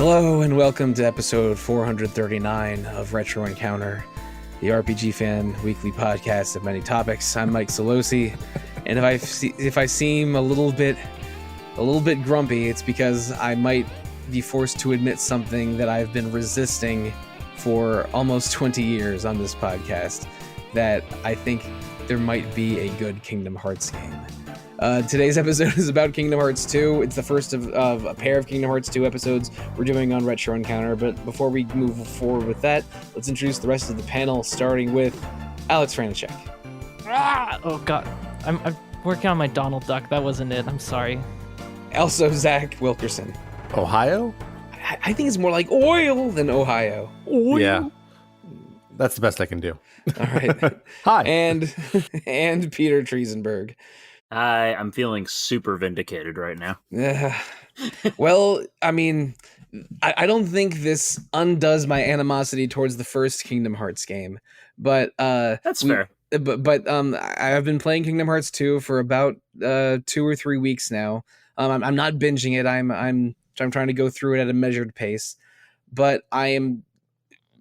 Hello and welcome to episode 439 of Retro Encounter, the RPG fan weekly podcast of many topics. I'm Mike Sollosi, and if I seem a little bit grumpy, it's because I might be forced to admit something that I've been resisting for almost 20 years on this podcast, that I think there might be a good Kingdom Hearts game. Today's episode is about Kingdom Hearts 2. It's the first of a pair of Kingdom Hearts 2 episodes we're doing on Retro Encounter. But before we move forward with that, let's introduce the rest of the panel, starting with Aleks Franiczek. Oh god, I'm working on my Donald Duck. That wasn't it. I'm sorry. Also, Zach Wilkerson. Ohio? I think it's more like oil than Ohio. Oil? Yeah, that's the best I can do. All right. Hi. And Peter Triezenberg. Hi, I'm feeling super vindicated right now. Well, I mean, I don't think this undoes my animosity towards the first Kingdom Hearts game, but That's fair. But I've been playing Kingdom Hearts 2 for about 2 or 3 weeks now. I'm not binging it. I'm trying to go through it at a measured pace, but I am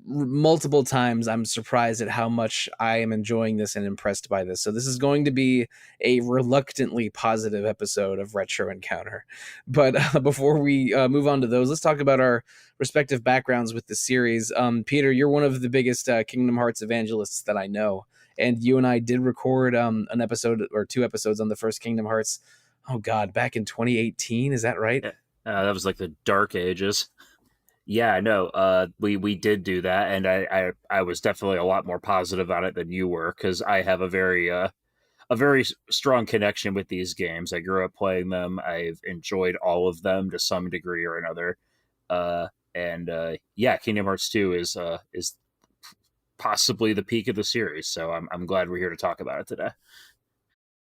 multiple times I'm surprised at how much I am enjoying this and impressed by this. So this is going to be a reluctantly positive episode of Retro Encounter. But before we move on to those, let's talk about our respective backgrounds with the series. Peter, you're one of the biggest Kingdom Hearts evangelists that I know, and you and I did record an episode or 2 episodes on the first Kingdom Hearts. Oh God, back in 2018, is that right? That was like the dark ages. Yeah, no, we did do that, and I was definitely a lot more positive on it than you were, because I have a very strong connection with these games. I grew up playing them. I've enjoyed all of them to some degree or another. Yeah, Kingdom Hearts 2 is possibly the peak of the series, so I'm glad we're here to talk about it today.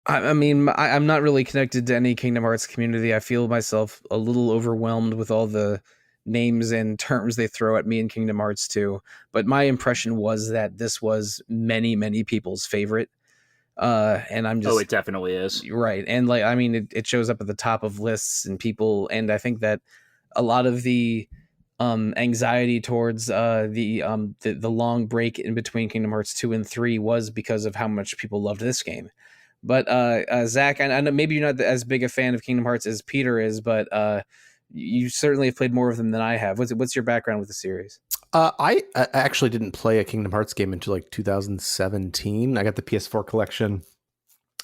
I mean, I'm not really connected to any Kingdom Hearts community. I feel myself a little overwhelmed with all the names and terms they throw at me in Kingdom Hearts 2. But my impression was that this was many people's favorite. And I'm just... Oh, it definitely is. Right. And like, I mean, it shows up at the top of lists and people. And I think that a lot of the anxiety towards the long break in between Kingdom Hearts 2 and 3 was because of how much people loved this game. But Zach, I know maybe you're not as big a fan of Kingdom Hearts as Peter is, but you certainly have played more of them than I have. What's your background with the series? I actually didn't play a Kingdom Hearts game until like 2017. I got the PS4 collection,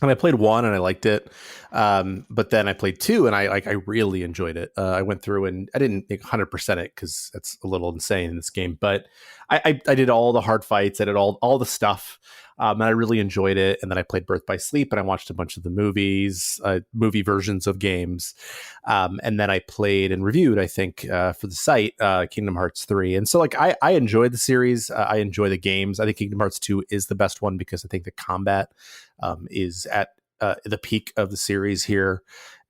and I played 1 and I liked it. But then I played 2 and I really enjoyed it. I went through and I didn't 100% it because that's a little insane in this game. But I did all the hard fights. I did all the stuff. And I really enjoyed it. And then I played Birth by Sleep and I watched a bunch of the movie versions of games. And then I played and reviewed, I think, for the site, Kingdom Hearts 3. And so like I enjoyed the series. I enjoy the games. I think Kingdom Hearts 2 is the best one because I think the combat is at the peak of the series here.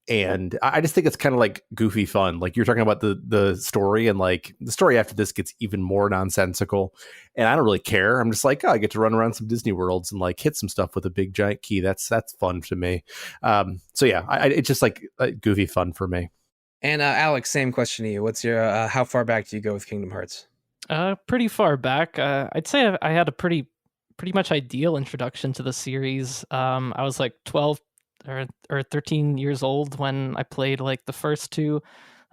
And I just think it's kind of like goofy fun. Like you're talking about the story, and like the story after this gets even more nonsensical. And I don't really care. I'm just like, oh, I get to run around some Disney worlds and like hit some stuff with a big giant key. That's fun to me. So yeah, it's just like goofy fun for me. And Aleks, same question to you. What's your how far back do you go with Kingdom Hearts? Pretty far back. I'd say I had a pretty much ideal introduction to the series. I was like 12 or 13 years old when I played like the first 2.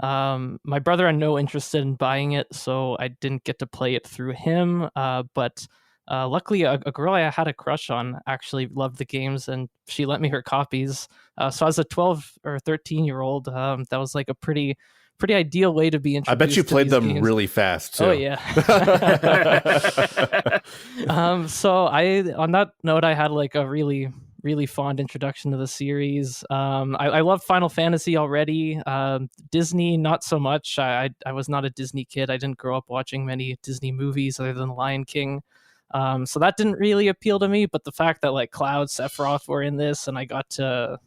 My brother had no interest in buying it, so I didn't get to play it through him. But luckily, a girl I had a crush on actually loved the games, and she lent me her copies. So as a 12 or 13-year-old, that was like a pretty ideal way to be introduced. I bet you played them games really fast too. Oh yeah. So on that note, I had like a really fond introduction to the series. I love Final Fantasy already. Disney, not so much. I was not a Disney kid. I didn't grow up watching many Disney movies other than Lion King. So that didn't really appeal to me. But the fact that like Cloud, Sephiroth were in this, and I got to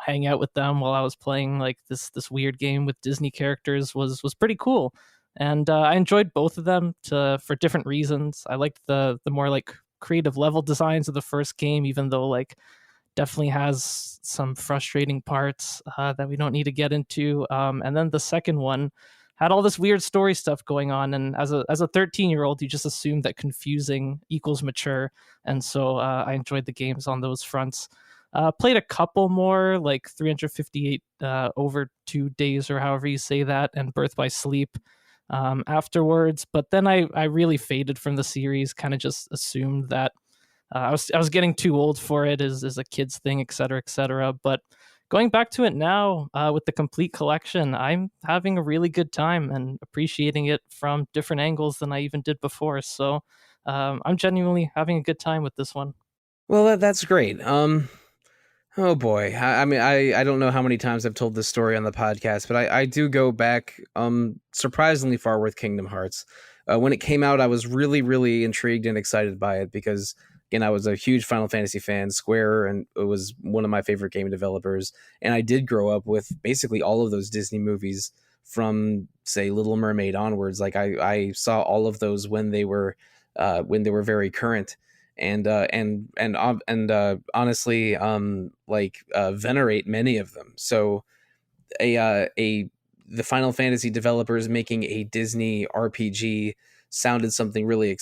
hang out with them while I was playing like this weird game with Disney characters was pretty cool. And I enjoyed both of them for different reasons. I liked the more like creative level designs of the first game, even though like definitely has some frustrating parts that we don't need to get into. And then the second one had all this weird story stuff going on, and as a 13-year-old, you just assume that confusing equals mature, and so I enjoyed the games on those fronts. Played a couple more, like 358 over 2 days, or however you say that, and Birth by Sleep afterwards. But then I really faded from the series, kind of just assumed that I was getting too old for it as a kid's thing, et cetera, et cetera. But going back to it now with the complete collection, I'm having a really good time and appreciating it from different angles than I even did before. So I'm genuinely having a good time with this one. Well, that's great. Oh boy. I mean, I don't know how many times I've told this story on the podcast, but I do go back surprisingly far with Kingdom Hearts. When it came out, I was really, really intrigued and excited by it because, again, I was a huge Final Fantasy fan. Square, and it was one of my favorite game developers, and I did grow up with basically all of those Disney movies from, say, Little Mermaid onwards. Like I saw all of those when they were very current. And honestly, venerate many of them. So the Final Fantasy developers making a Disney RPG sounded something really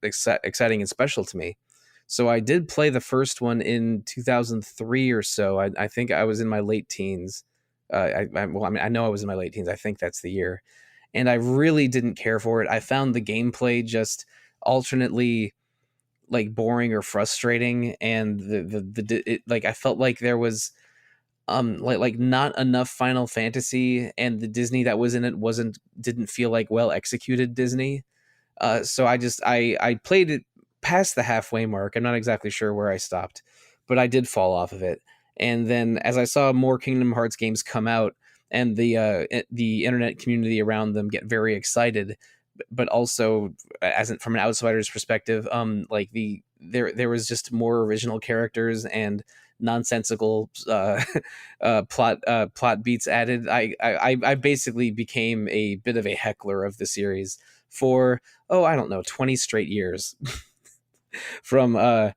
exciting and special to me. So I did play the first one in 2003 or so. I think I was in my late teens. I know I was in my late teens. I think that's the year. And I really didn't care for it. I found the gameplay just alternately like boring or frustrating, and I felt like there was like not enough Final Fantasy, and the Disney that was in it didn't feel like well executed Disney. So I played it past the halfway mark. I'm not exactly sure where I stopped, but I did fall off of it. And then as I saw more Kingdom Hearts games come out, and the internet community around them get very excited, but also from an outsider's perspective, there was just more original characters and nonsensical plot beats added. I basically became a bit of a heckler of the series for I don't know, 20 straight years from the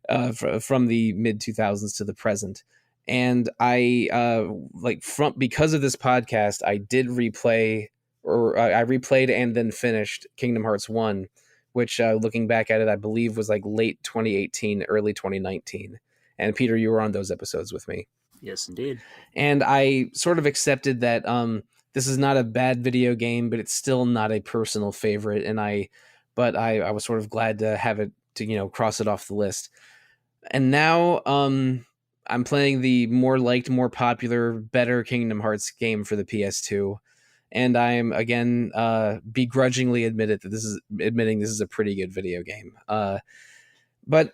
mid 2000s to the present. And because of this podcast, I did replay, or I replayed and then finished Kingdom Hearts 1, which looking back at it, I believe was like late 2018, early 2019. And Peter, you were on those episodes with me. Yes, indeed. And I sort of accepted that this is not a bad video game, but it's still not a personal favorite. And I was sort of glad to have it to, cross it off the list. And now I'm playing the more liked, more popular, better Kingdom Hearts game for the PS2. And I'm again begrudgingly admitting this is a pretty good video game. But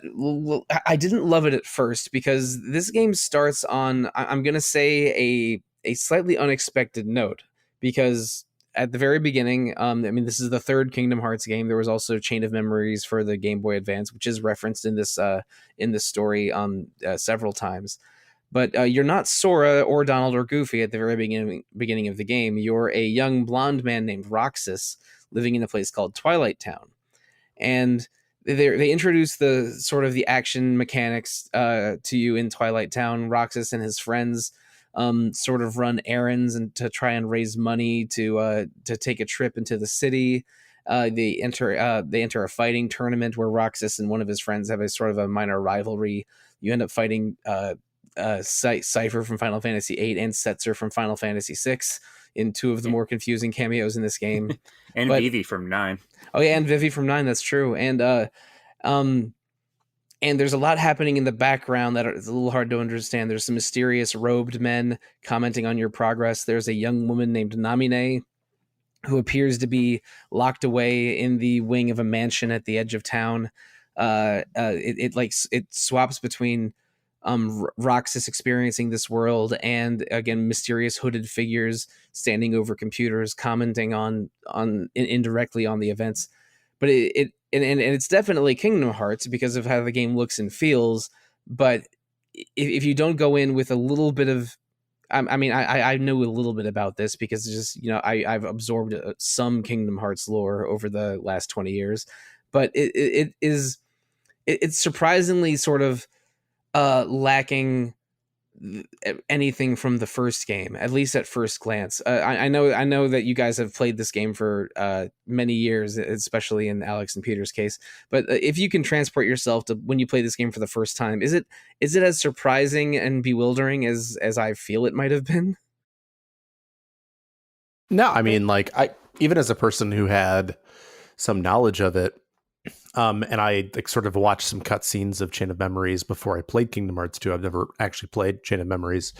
I didn't love it at first because this game starts on, I'm going to say, a slightly unexpected note. Because at the very beginning, this is the third Kingdom Hearts game. There was also Chain of Memories for the Game Boy Advance, which is referenced in this story several times. But you're not Sora or Donald or Goofy at the very beginning of the game. You're a young blonde man named Roxas living in a place called Twilight Town. And they introduce the sort of the action mechanics to you in Twilight Town. Roxas and his friends sort of run errands and to try and raise money to take a trip into the city. They enter a fighting tournament where Roxas and one of his friends have a sort of a minor rivalry. You end up fighting Cypher from Final Fantasy VIII and Setzer from Final Fantasy VI in two of the more confusing cameos in this game. And Vivi from 9. Oh yeah, and Vivi from 9, that's true. And there's a lot happening in the background that is a little hard to understand. There's some mysterious robed men commenting on your progress. There's a young woman named Namine who appears to be locked away in the wing of a mansion at the edge of town. It swaps between Roxas experiencing this world and again mysterious hooded figures standing over computers commenting on indirectly on the events. But it's definitely Kingdom Hearts because of how the game looks and feels. But if you don't go in with a little bit of, I know a little bit about this because just I've absorbed some Kingdom Hearts lore over the last 20 years, but it's surprisingly sort of lacking anything from the first game, at least at first glance. I know that you guys have played this game for many years, especially in Alex and Peter's case. But if you can transport yourself to when you play this game for the first time, is it as surprising and bewildering as I feel it might have been? No, I mean, like, I even as a person who had some knowledge of it, and I like sort of watched some cutscenes of Chain of Memories before I played Kingdom Hearts 2. I've never actually played Chain of Memories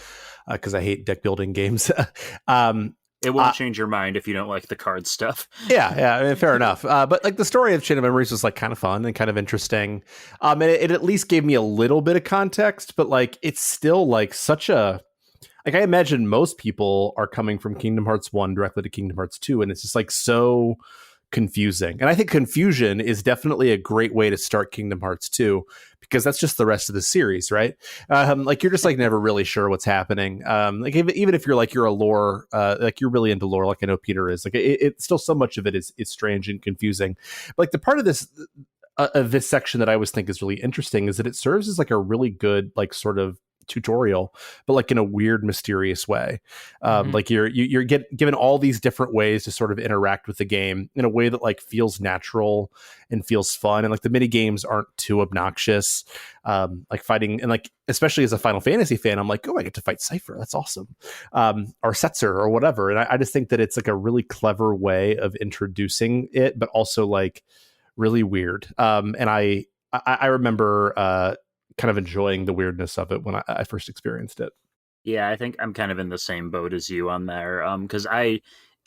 because I hate deck building games. It won't change your mind if you don't like the card stuff. Yeah, I mean, fair enough. But like the story of Chain of Memories was like kind of fun and kind of interesting. And it at least gave me a little bit of context, but like it's still like such a like I imagine most people are coming from Kingdom Hearts 1 directly to Kingdom Hearts 2, and it's just like so confusing. And I think confusion is definitely a great way to start Kingdom Hearts 2 because that's just the rest of the series, right? Like you're just like never really sure what's happening. Like even if you're a lore, like you're really into lore, like I know Peter is. Like it's still so much of it is strange and confusing. But like the part of this section that I always think is really interesting is that it serves as like a really good like sort of tutorial, but like in a weird, mysterious way. Like you're given all these different ways to sort of interact with the game in a way that like feels natural and feels fun, and like the mini games aren't too obnoxious. Like fighting, and like especially as a Final Fantasy fan, I'm like, oh, I get to fight Cypher, that's awesome, or Setzer or whatever. And I just think that it's like a really clever way of introducing it, but also like really weird. And I remember kind of enjoying the weirdness of it when I first experienced it. Yeah, I think I'm kind of in the same boat as you on there. Because I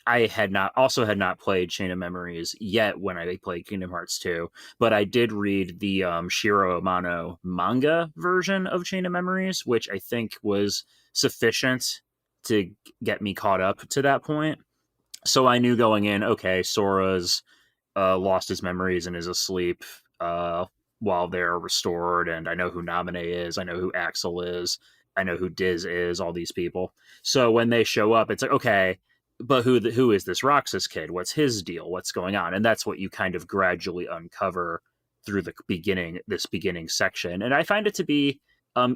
had not played Chain of Memories yet when I played Kingdom Hearts 2, but I did read the Shiro Amano manga version of Chain of Memories, which I think was sufficient to get me caught up to that point. So I knew going in, okay, Sora's lost his memories and is asleep while they're restored, and I know who Naminé is, I know who Axel is, I know who Diz is, all these people. So when they show up, it's like, okay, but who is this Roxas kid? What's his deal? What's going on? And that's what you kind of gradually uncover through this beginning section. And I find it to be,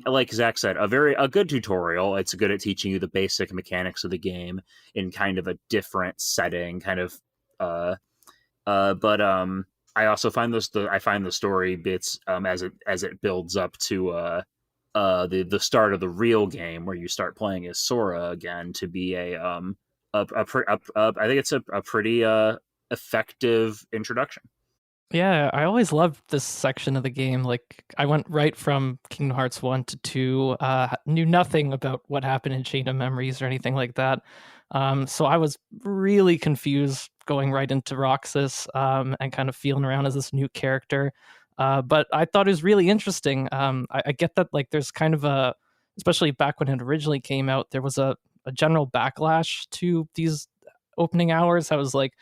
like Zach said, a good tutorial. It's good at teaching you the basic mechanics of the game in kind of a different setting, kind of but I also find the story bits as it builds up to the start of the real game where you start playing as Sora again to be I think it's a pretty effective introduction. Yeah, I always loved this section of the game. Like, I went right from Kingdom Hearts 1 to 2, knew nothing about what happened in Chain of Memories or anything like that. So I was really confused going right into Roxas and kind of feeling around as this new character. But I thought it was really interesting. I get that, like, there's kind of especially back when it originally came out, there was a general backlash to these opening hours. I was like,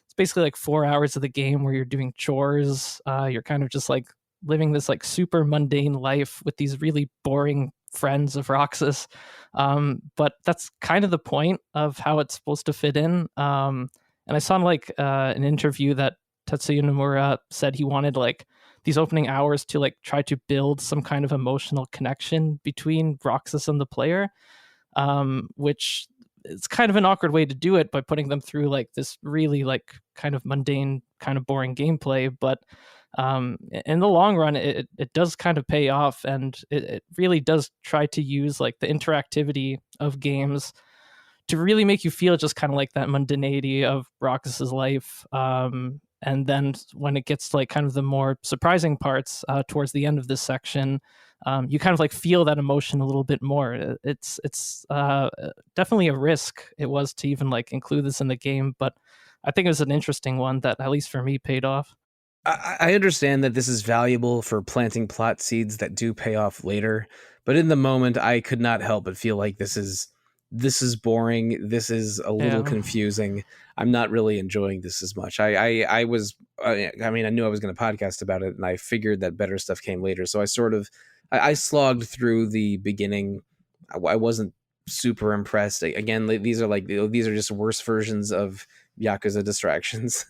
it's basically like 4 hours of the game where you're doing chores. You're kind of just like living this like super mundane life with these really boring friends of Roxas. But that's kind of the point of how it's supposed to fit in. And I saw like an interview that Tetsuya Nomura said he wanted like these opening hours to like try to build some kind of emotional connection between Roxas and the player, which it's kind of an awkward way to do it by putting them through like this really like kind of mundane, kind of boring gameplay. But in the long run, it does kind of pay off, and it really does try to use like the interactivity of games to really make you feel just kind of like that mundanity of Roxas's life. And then when it gets to like kind of the more surprising parts towards the end of this section, you kind of like feel that emotion a little bit more. It's definitely a risk it was to even like include this in the game, but I think it was an interesting one that at least for me paid off. I understand that this is valuable for planting plot seeds that do pay off later, but in the moment, I could not help but feel like this is boring. This is a little confusing. I'm not really enjoying this as much. I mean, I knew I was going to podcast about it, and I figured that better stuff came later. So I slogged through the beginning. I wasn't super impressed. Again, these are just worse versions of Yakuza distractions.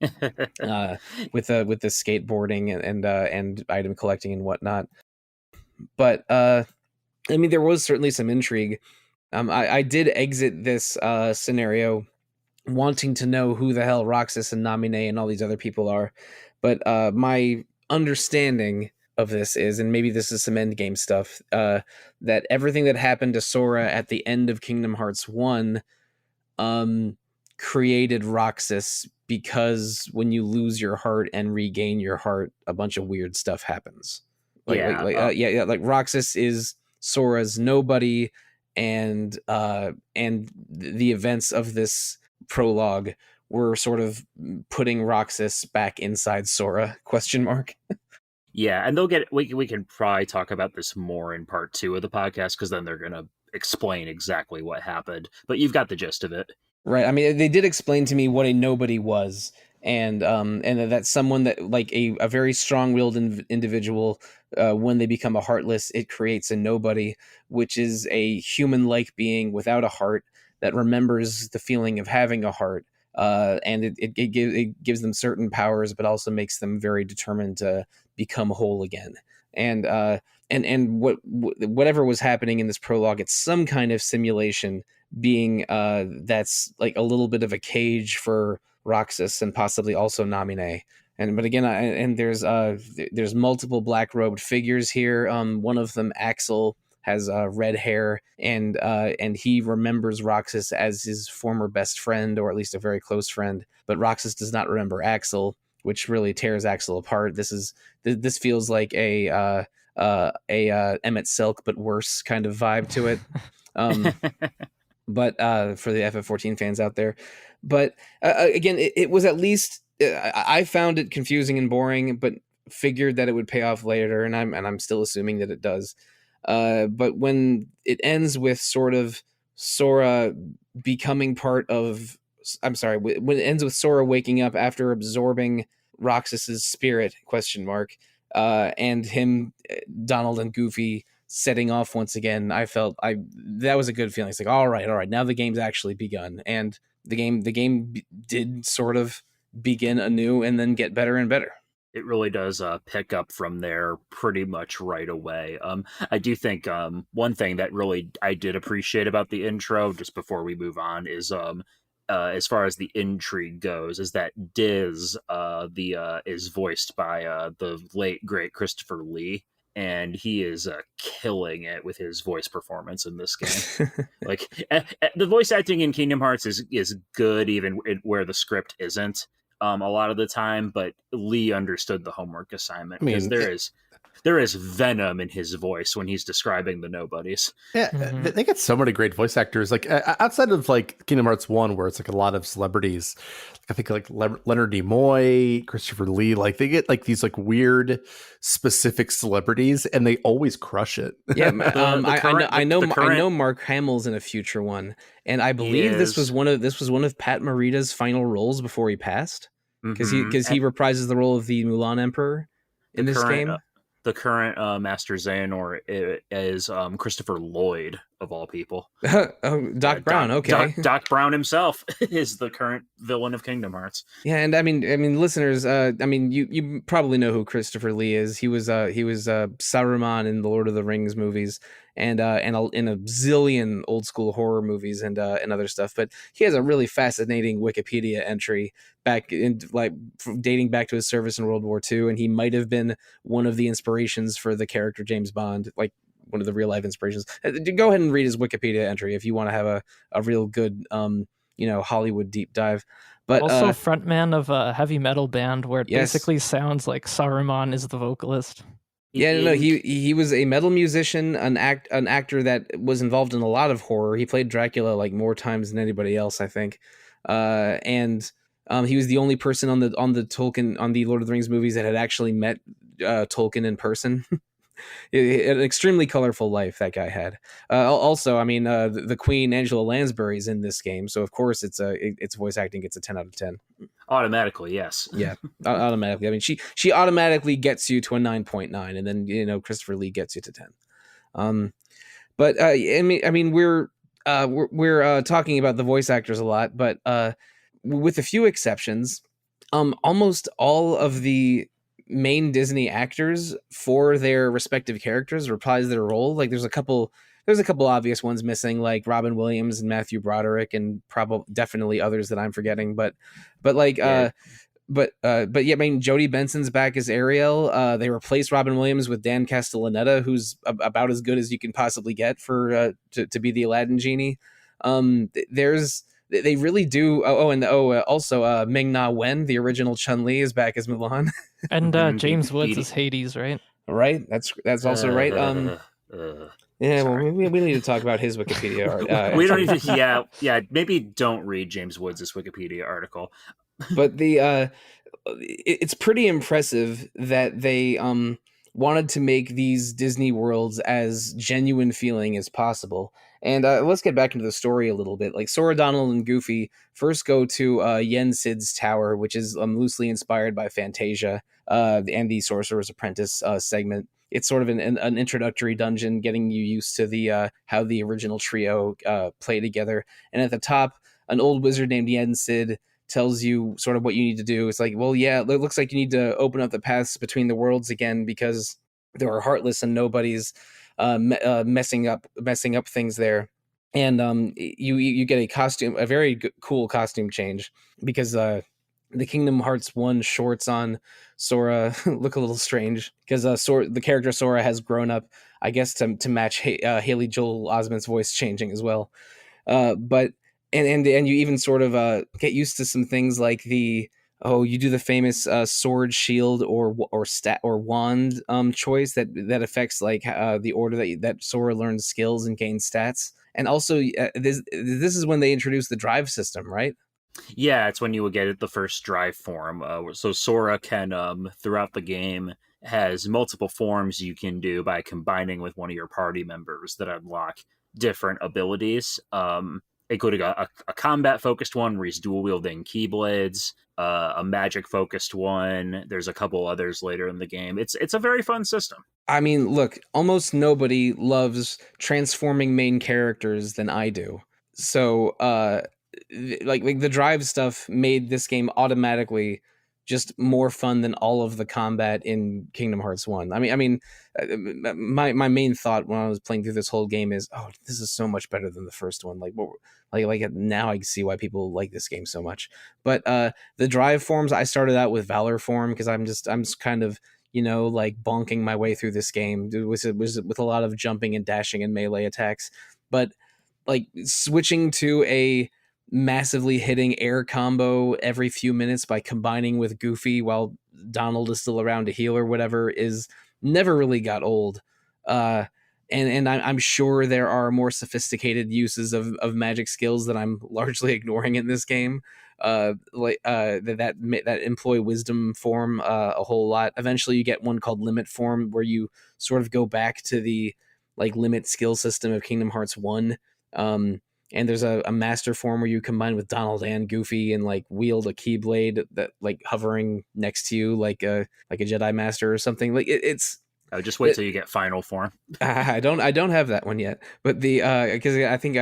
With the skateboarding and item collecting and whatnot. But I mean, there was certainly some intrigue. I did exit this scenario wanting to know who the hell Roxas and Namine and all these other people are, but my understanding of this is, and maybe this is some endgame stuff, that everything that happened to Sora at the end of Kingdom Hearts 1 created Roxas, because when you lose your heart and regain your heart, a bunch of weird stuff happens. Like Roxas is Sora's nobody, and the events of this prologue were sort of putting Roxas back inside Sora ? Yeah, and we can probably talk about this more in part 2 of the podcast, because then they're going to explain exactly what happened. But you've got the gist of it. Right. I mean, they did explain to me what a nobody was, and that's someone that, like, a very strong-willed individual, when they become a heartless, it creates a nobody, which is a human-like being without a heart that remembers the feeling of having a heart, and it gives them certain powers, but also makes them very determined to become whole again. And whatever was happening in this prologue, it's some kind of simulation being that's like a little bit of a cage for Roxas and possibly also Namine. But again, there's multiple black robed figures here. One of them, Axel, has red hair, and he remembers Roxas as his former best friend, or at least a very close friend. But Roxas does not remember Axel, which really tears Axel apart. This feels like a Emmett Silk but worse kind of vibe to it. But for the FF14 fans out there, but again, it was at least I found it confusing and boring, but figured that it would pay off later, and I'm still assuming that it does. But when it ends with sort of Sora becoming part of, when it ends with Sora waking up after absorbing Roxas's spirit ? And him, Donald and Goofy setting off once again, I felt that was a good feeling. It's like, all right, now the game's actually begun, and the game did sort of begin anew and then get better and better. It really does pick up from there pretty much right away. I do think one thing that really I did appreciate about the intro, just before we move on, is as far as the intrigue goes, is that Diz is voiced by the late great Christopher Lee, and he is killing it with his voice performance in this game. Like the voice acting in Kingdom Hearts is good, even where the script isn't a lot of the time. But Lee understood the homework assignment, because there is venom in his voice when he's describing the nobodies. Yeah, they get so many great voice actors. Like outside of like Kingdom Hearts 1, where it's like a lot of celebrities, I think like Leonard Nimoy, Christopher Lee, like they get like these like weird specific celebrities, and they always crush it. Yeah, I know Mark Hamill's in a future one, and I believe this was one of Pat Morita's final roles before he passed, because he reprises the role of the Mulan Emperor in this game. The current Master Xehanort is Christopher Lloyd, of all people. Doc Brown, okay. Doc Brown himself is the current villain of Kingdom Hearts. Yeah, and I mean, listeners, you probably know who Christopher Lee is. He was Saruman in the Lord of the Rings movies, and in a zillion old school horror movies and other stuff. But he has a really fascinating Wikipedia entry back in, like, dating back to his service in World War II, and he might have been one of the inspirations for the character James Bond, like one of the real life inspirations. Go ahead and read his Wikipedia entry if you want to have a real good Hollywood deep dive. But also frontman of a heavy metal band where it basically sounds like Saruman is the vocalist. Yeah, no, he was a metal musician, an actor that was involved in a lot of horror. He played Dracula like more times than anybody else, I think. And he was the only person on the Tolkien, on the Lord of the Rings movies, that had actually met Tolkien in person. An extremely colorful life that guy had. Also, I mean, the Queen Angela Lansbury's in this game, so of course its voice acting gets a 10 out of 10. Automatically, yes. Yeah, automatically. I mean, she automatically gets you to a 9.9, and then Christopher Lee gets you to 10. But I mean, we're talking about the voice actors a lot, but with a few exceptions, almost all of the main Disney actors for their respective characters reprise their role. Like there's a couple obvious ones missing, like Robin Williams and Matthew Broderick, and probably definitely others that I'm forgetting. But like Yeah. but yeah, I mean, Jodie Benson's back as Ariel. They replaced Robin Williams with Dan Castellaneta, who's about as good as you can possibly get for to be the Aladdin genie. They really do. Also Ming-Na Wen, the original Chun-Li, is back as Mulan. And Mhm, James Woods Edie. is Hades, right? Right, that's also right. Yeah, well, Sorry. we need to talk about his Wikipedia. We don't entry. need to. Yeah. Maybe don't read James Woods' Wikipedia article. But it's pretty impressive that they wanted to make these Disney worlds as genuine feeling as possible. And let's get back into the story a little bit. Like Sora, Donald, and Goofy first go to Yen Sid's tower, which is loosely inspired by Fantasia and the Sorcerer's Apprentice segment. It's sort of an introductory dungeon, getting you used to the how the original trio play together. And at the top, an old wizard named Yen Sid tells you sort of what you need to do. It's like, well, yeah, it looks like you need to open up the paths between the worlds again because there are heartless and nobody's messing up things there. And you get a very cool costume change because the Kingdom Hearts 1 shorts on Sora look a little strange because the character Sora has grown up, I guess, to match Haley Joel Osment's voice changing as well. But and you even sort of get used to some things like you do the famous sword, shield, or stat or wand choice that affects like the order that Sora learns skills and gains stats. And also, this is when they introduce the drive system, right? Yeah, it's when you would get the first drive form. So Sora can, throughout the game, has multiple forms you can do by combining with one of your party members that unlock different abilities. Including a combat-focused one where he's dual-wielding keyblades, a magic-focused one. There's a couple others later in the game. It's a very fun system. I mean, look, almost nobody loves transforming main characters than I do. So, like the drive stuff made this game automatically just more fun than all of the combat in Kingdom Hearts 1. I mean, my main thought when I was playing through this whole game is, oh, this is so much better than the first one. Like now I see why people like this game so much. But the drive forms, I started out with Valor form because I'm kind of, like bonking my way through this game. It was with a lot of jumping and dashing and melee attacks. But like switching to a massively hitting air combo every few minutes by combining with Goofy while Donald is still around to heal or whatever is never really got old. And I'm sure there are more sophisticated uses of magic skills that I'm largely ignoring in this game. That employ wisdom form a whole lot. Eventually, you get one called limit form, where you sort of go back to the like limit skill system of Kingdom Hearts 1. And there's a master form where you combine with Donald and Goofy and like wield a keyblade that like hovering next to you like a Jedi Master or something. Like it's. Just wait till you get final form. I don't have that one yet, but because I think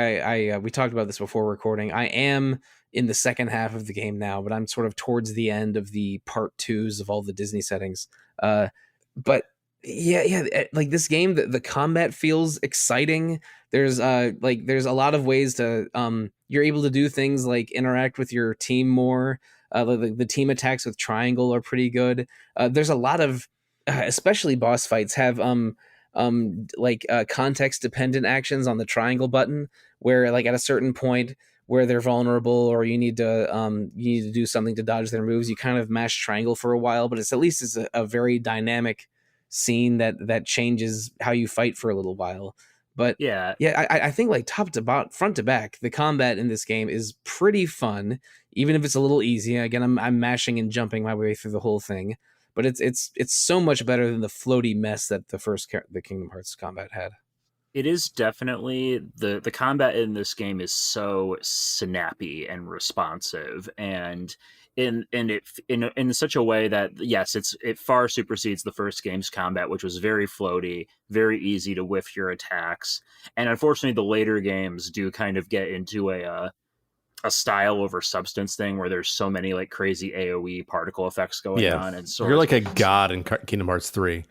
we talked about this before recording. I am in the second half of the game now, but I'm sort of towards the end of the part 2s of all the Disney settings. But yeah, like this game, the combat feels exciting. There's a lot of ways to you're able to do things like interact with your team more. The team attacks with triangle are pretty good. There's a lot of especially boss fights have context dependent actions on the triangle button where like at a certain point where they're vulnerable or you need to do something to dodge their moves, you kind of mash triangle for a while, but it's a very dynamic scene that changes how you fight for a little while. But yeah, I think like top to bottom, front to back, the combat in this game is pretty fun, even if it's a little easy. Again, I'm mashing and jumping my way through the whole thing. But it's so much better than the floaty mess that the Kingdom Hearts combat had. It is definitely the combat in this game is so snappy and responsive, and in such a way that yes, it far supersedes the first game's combat, which was very floaty, very easy to whiff your attacks. And unfortunately, the later games do kind of get into a style over substance thing where there's so many like crazy AoE particle effects going on, and you're like a god in Kingdom Hearts 3.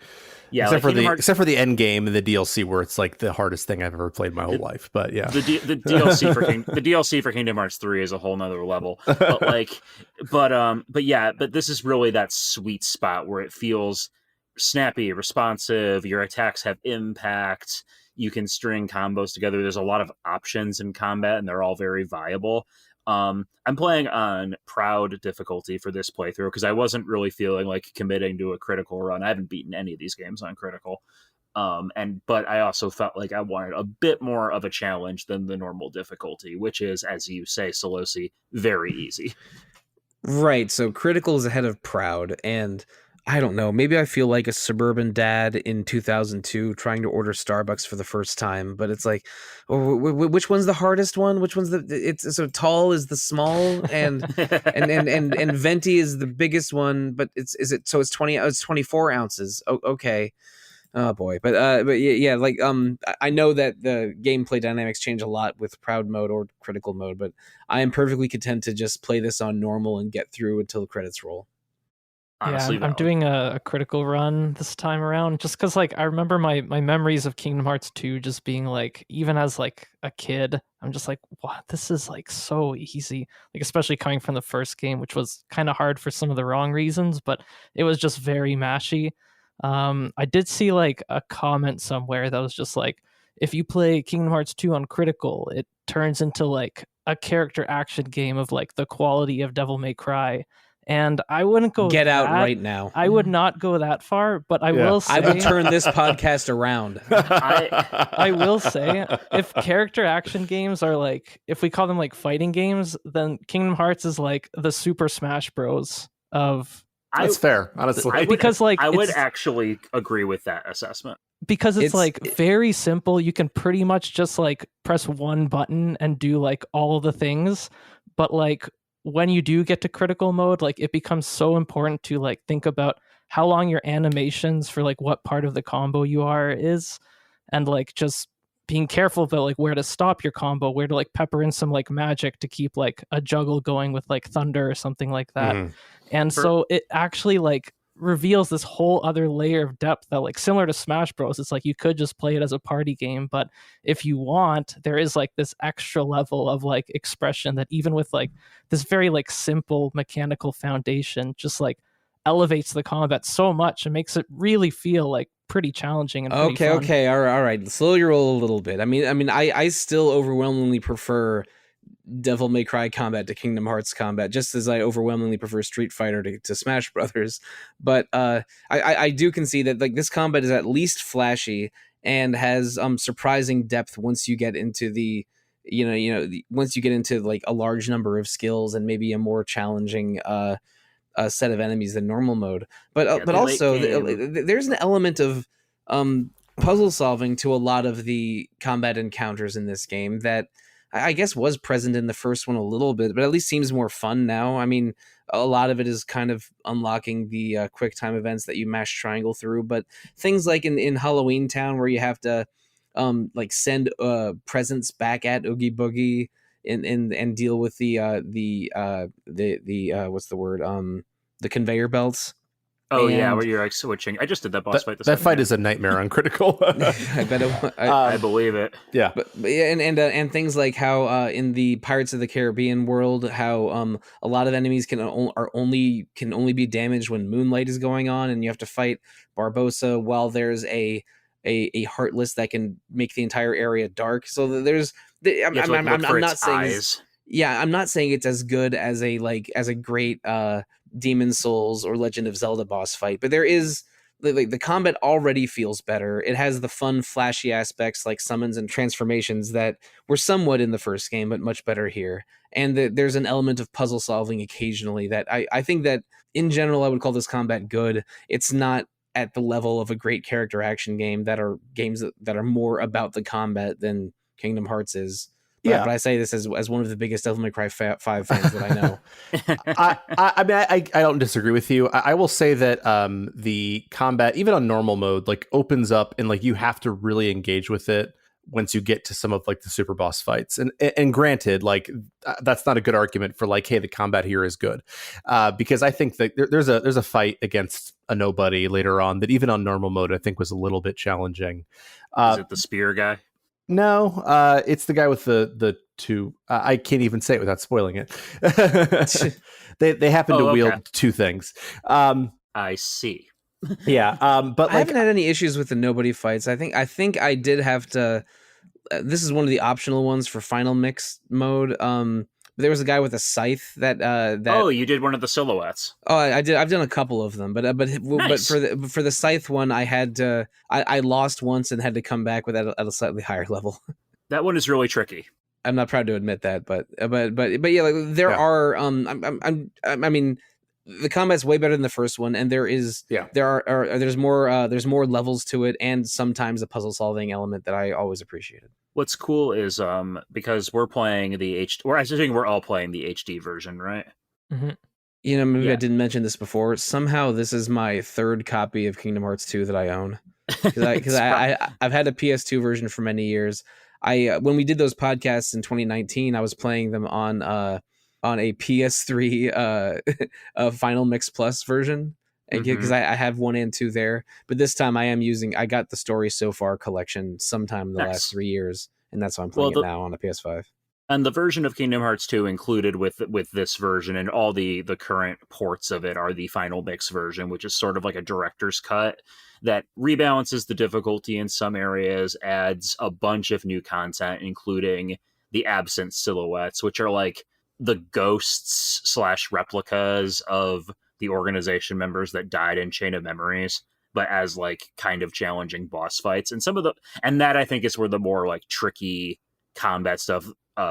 Yeah, except like except for the end game and the DLC, where it's like the hardest thing I've ever played my whole life. But yeah, the DLC for Kingdom Hearts 3 is a whole nother level. But but this is really that sweet spot where it feels snappy, responsive. Your attacks have impact. You can string combos together. There's a lot of options in combat, and they're all very viable. I'm playing on proud difficulty for this playthrough because I wasn't really feeling like committing to a critical run. I haven't beaten any of these games on critical. But I also felt like I wanted a bit more of a challenge than the normal difficulty, which is, as you say, Sollosi, very easy. Right, so critical is ahead of proud, and I don't know, maybe I feel like a suburban dad in 2002 trying to order Starbucks for the first time, but it's like, which one's the hardest one? Which one's it's so tall is the small, and and venti is the biggest one, but it's 24 ounces. Okay. Oh boy, but yeah, like I know that the gameplay dynamics change a lot with proud mode or critical mode, but I am perfectly content to just play this on normal and get through until the credits roll. Honestly, yeah, I'm doing a critical run this time around just because like I remember my memories of Kingdom Hearts 2 just being like, even as like a kid, I'm just like, what, this is like so easy, like especially coming from the first game, which was kind of hard for some of the wrong reasons, but it was just very mashy. I did see like a comment somewhere that was just like, if you play Kingdom Hearts 2 on critical, it turns into like a character action game of like the quality of Devil May Cry. And I wouldn't go Get out right now. I would not go that far, but I will say I would turn this podcast around. I will say, if character action games are like, if we call them like fighting games, then Kingdom Hearts is like the Super Smash Bros. Of That's fair, honestly. I would actually agree with that assessment. Because it's like very simple. You can pretty much just like press one button and do like all of the things. But like when you do get to critical mode, like it becomes so important to like think about how long your animations for like what part of the combo you are is, and like just being careful about like where to stop your combo, where to like pepper in some like magic to keep like a juggle going with like thunder or something like that. And so it actually like reveals this whole other layer of depth that like similar to Smash Bros. It's like you could just play it as a party game, but if you want, there is like this extra level of like expression that even with like this very like simple mechanical foundation just like elevates the combat so much and makes it really feel like pretty challenging and pretty fun. Okay, all right. Slow your roll a little bit. I still overwhelmingly prefer Devil May Cry combat to Kingdom Hearts combat, just as I overwhelmingly prefer Street Fighter to Smash Brothers. But I do concede that like this combat is at least flashy and has surprising depth once you get into the once you get into like a large number of skills and maybe a more challenging set of enemies than normal mode. But also there's an element of puzzle solving to a lot of the combat encounters in this game that I guess was present in the first one a little bit, but at least seems more fun now. I mean, a lot of it is kind of unlocking the quick time events that you mash triangle through, but things like in Halloween Town where you have to like send presents back at Oogie Boogie and deal with the what's the word, the conveyor belts. Yeah, where you're like switching. I just did that boss fight. That fight is a nightmare on critical. I bet I believe it. Yeah, but and things like how in the Pirates of the Caribbean world, how a lot of enemies can only be damaged when moonlight is going on, and you have to fight Barbossa while there's a heartless that can make the entire area dark. So there's I'm not saying eyes. I'm not saying it's as good as a great Demon Souls or Legend of Zelda boss fight, but there is like the combat already feels better. It has the fun flashy aspects like summons and transformations that were somewhat in the first game but much better here, and there's an element of puzzle solving occasionally that I think that in general I would call this combat good. It's not at the level of a great character action game that are games that are more about the combat than Kingdom Hearts is. But I say this as one of the biggest Devil May Cry 5 fans that I know. I don't disagree with you. I will say that the combat, even on normal mode, like opens up and like you have to really engage with it once you get to some of like the super boss fights. And granted, like that's not a good argument for like, hey, the combat here is good, because I think that there's a fight against a nobody later on that even on normal mode I think was a little bit challenging. Is it the spear guy? No, it's the guy with the two. I can't even say it without spoiling it. They happen to wield two things. I see. Yeah, but like, I haven't had any issues with the nobody fights. I think I did have to. This is one of the optional ones for final mix mode. There was a guy with a scythe that. Oh, you did one of the silhouettes. Oh, I did. I've done a couple of them, but Nice. for the scythe one, I had to. I lost once and had to come back with at a slightly higher level. That one is really tricky. I'm not proud to admit that, but yeah, like there are. I mean, the combat's way better than the first one, and there's more levels to it, and sometimes a puzzle solving element that I always appreciated. What's cool is because we're playing the HD. I think we're all playing the HD version, right? Mm-hmm. You know, maybe Yeah. I didn't mention this before. Somehow, this is my third copy of Kingdom Hearts 2 that I own because I've had a PS2 version for many years. When we did those podcasts in 2019, I was playing them on a PS3 Final Mix Plus version because I have 1 and 2 there. But this time I got the Story So Far collection sometime in the last 3 years, and that's why I'm playing it now on a PS5. And the version of Kingdom Hearts 2 included with this version and all the current ports of it are the Final Mix version, which is sort of like a director's cut that rebalances the difficulty in some areas, adds a bunch of new content, including the absent silhouettes, which are like the ghosts / replicas of the organization members that died in Chain of Memories, but as like kind of challenging boss fights. And that I think is where the more like tricky combat stuff